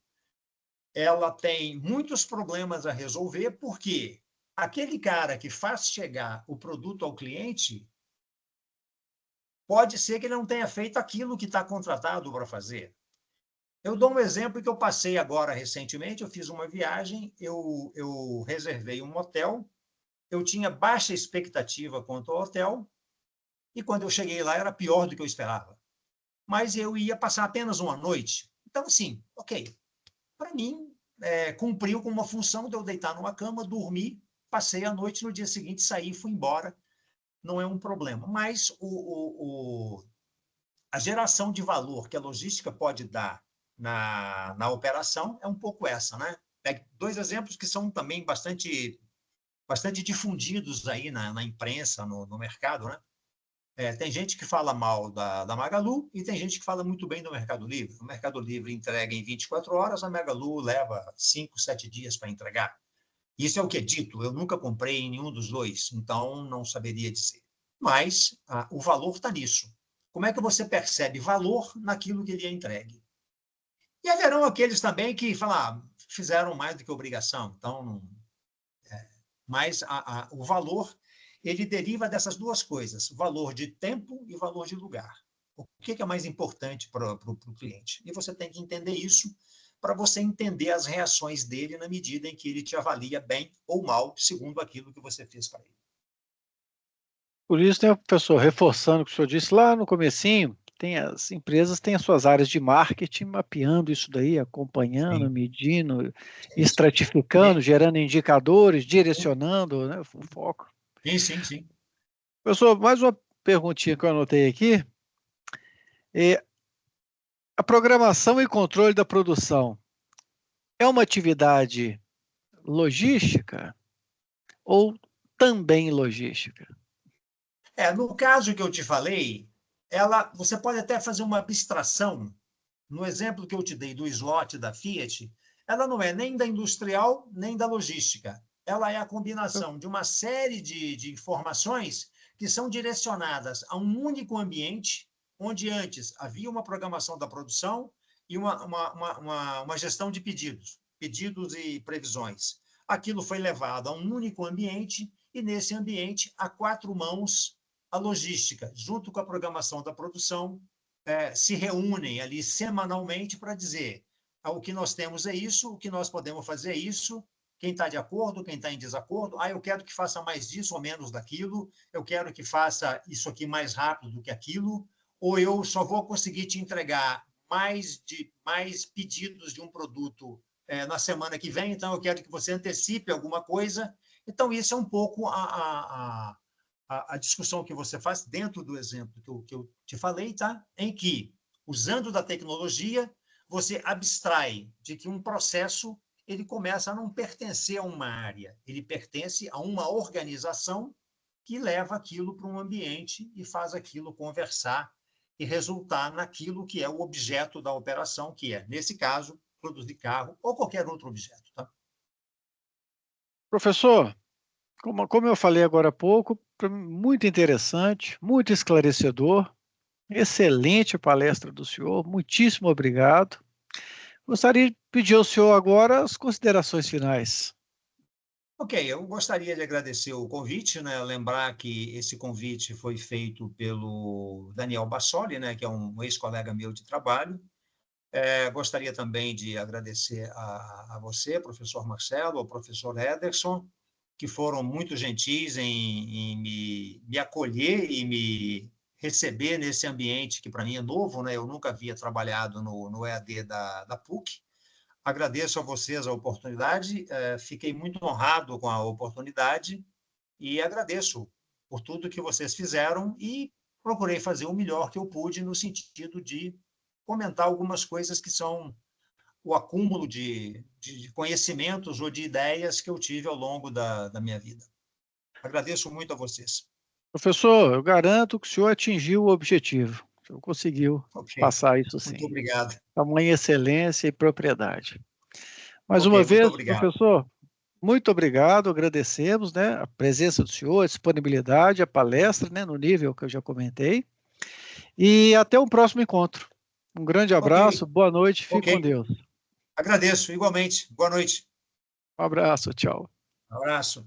ela tem muitos problemas a resolver, porque aquele cara que faz chegar o produto ao cliente, pode ser que ele não tenha feito aquilo que está contratado para fazer. Eu dou um exemplo que eu passei agora recentemente, eu fiz uma viagem, eu reservei um hotel, eu tinha baixa expectativa quanto ao hotel, e quando eu cheguei lá era pior do que eu esperava. Mas eu ia passar apenas uma noite. Então, assim, ok. Para mim, cumpriu com uma função de eu deitar numa cama, dormir, passei a noite, no dia seguinte saí e fui embora. Não é um problema. Mas a geração de valor que a logística pode dar na operação é um pouco essa, né? Pegue dois exemplos que são também bastante difundidos aí na imprensa, no mercado, né? Tem gente que fala mal da Magalu e tem gente que fala muito bem do Mercado Livre. O Mercado Livre entrega em 24 horas, a Magalu leva 5, 7 dias para entregar. Isso é o que é dito. Eu nunca comprei em nenhum dos dois, então não saberia dizer. Mas o valor está nisso. Como é que você percebe valor naquilo que lhe é entregue? E haverão aqueles também que falam, fizeram mais do que obrigação. Então, mas o valor, ele deriva dessas duas coisas, valor de tempo e valor de lugar. O que é mais importante para o cliente? E você tem que entender isso para você entender as reações dele na medida em que ele te avalia bem ou mal, segundo aquilo que você fez para ele. Por isso, né, professor, reforçando o que o senhor disse lá no comecinho, as empresas têm as suas áreas de marketing mapeando isso daí, acompanhando, Sim. medindo, estratificando, gerando indicadores, direcionando, né, o foco. Sim. Professor, mais uma perguntinha que eu anotei aqui. A programação e controle da produção é uma atividade logística ou também logística? No caso que eu te falei, você pode até fazer uma abstração. No exemplo que eu te dei do slot da Fiat, ela não é nem da industrial, nem da logística. Ela é a combinação de uma série de informações que são direcionadas a um único ambiente, onde antes havia uma programação da produção e uma gestão de pedidos e previsões. Aquilo foi levado a um único ambiente e, nesse ambiente, há 4 mãos a logística, junto com a programação da produção, se reúnem ali semanalmente para dizer o que nós temos é isso, o que nós podemos fazer é isso, quem está de acordo, quem está em desacordo, eu quero que faça mais disso ou menos daquilo, eu quero que faça isso aqui mais rápido do que aquilo, ou eu só vou conseguir te entregar mais pedidos de um produto na semana que vem, então eu quero que você antecipe alguma coisa. Então, isso é um pouco a discussão que você faz dentro do exemplo que eu te falei, tá? Em que, usando da tecnologia, você abstrai de que um processo ele começa a não pertencer a uma área, ele pertence a uma organização que leva aquilo para um ambiente e faz aquilo conversar e resultar naquilo que é o objeto da operação, que é, nesse caso, produzir carro ou qualquer outro objeto. Tá? Professor, como eu falei agora há pouco, muito interessante, muito esclarecedor, excelente a palestra do senhor, muitíssimo obrigado. Gostaria de pedir ao senhor agora as considerações finais. Ok, eu gostaria de agradecer o convite, né? Lembrar que esse convite foi feito pelo Daniel Bassoli, né? Que é um ex-colega meu de trabalho. Gostaria também de agradecer a você, professor Marcelo, ao professor Ederson, que foram muito gentis em me acolher e me receber nesse ambiente que para mim é novo, né? Eu nunca havia trabalhado no EAD da PUC. Agradeço a vocês a oportunidade, fiquei muito honrado com a oportunidade e agradeço por tudo que vocês fizeram e procurei fazer o melhor que eu pude no sentido de comentar algumas coisas que são o acúmulo de conhecimentos ou de ideias que eu tive ao longo da minha vida. Agradeço muito a vocês. Professor, eu garanto que o senhor atingiu o objetivo. O senhor conseguiu passar isso sim. Muito obrigado. Tamanha excelência e propriedade. Mais Ok, uma muito vez, obrigado. professor, muito obrigado, agradecemos, né, a presença do senhor, a disponibilidade, a palestra, né, no nível que eu já comentei. E até o próximo encontro. Um grande abraço, boa noite, fique com Deus. Agradeço, igualmente. Boa noite. Um abraço, tchau. Um abraço.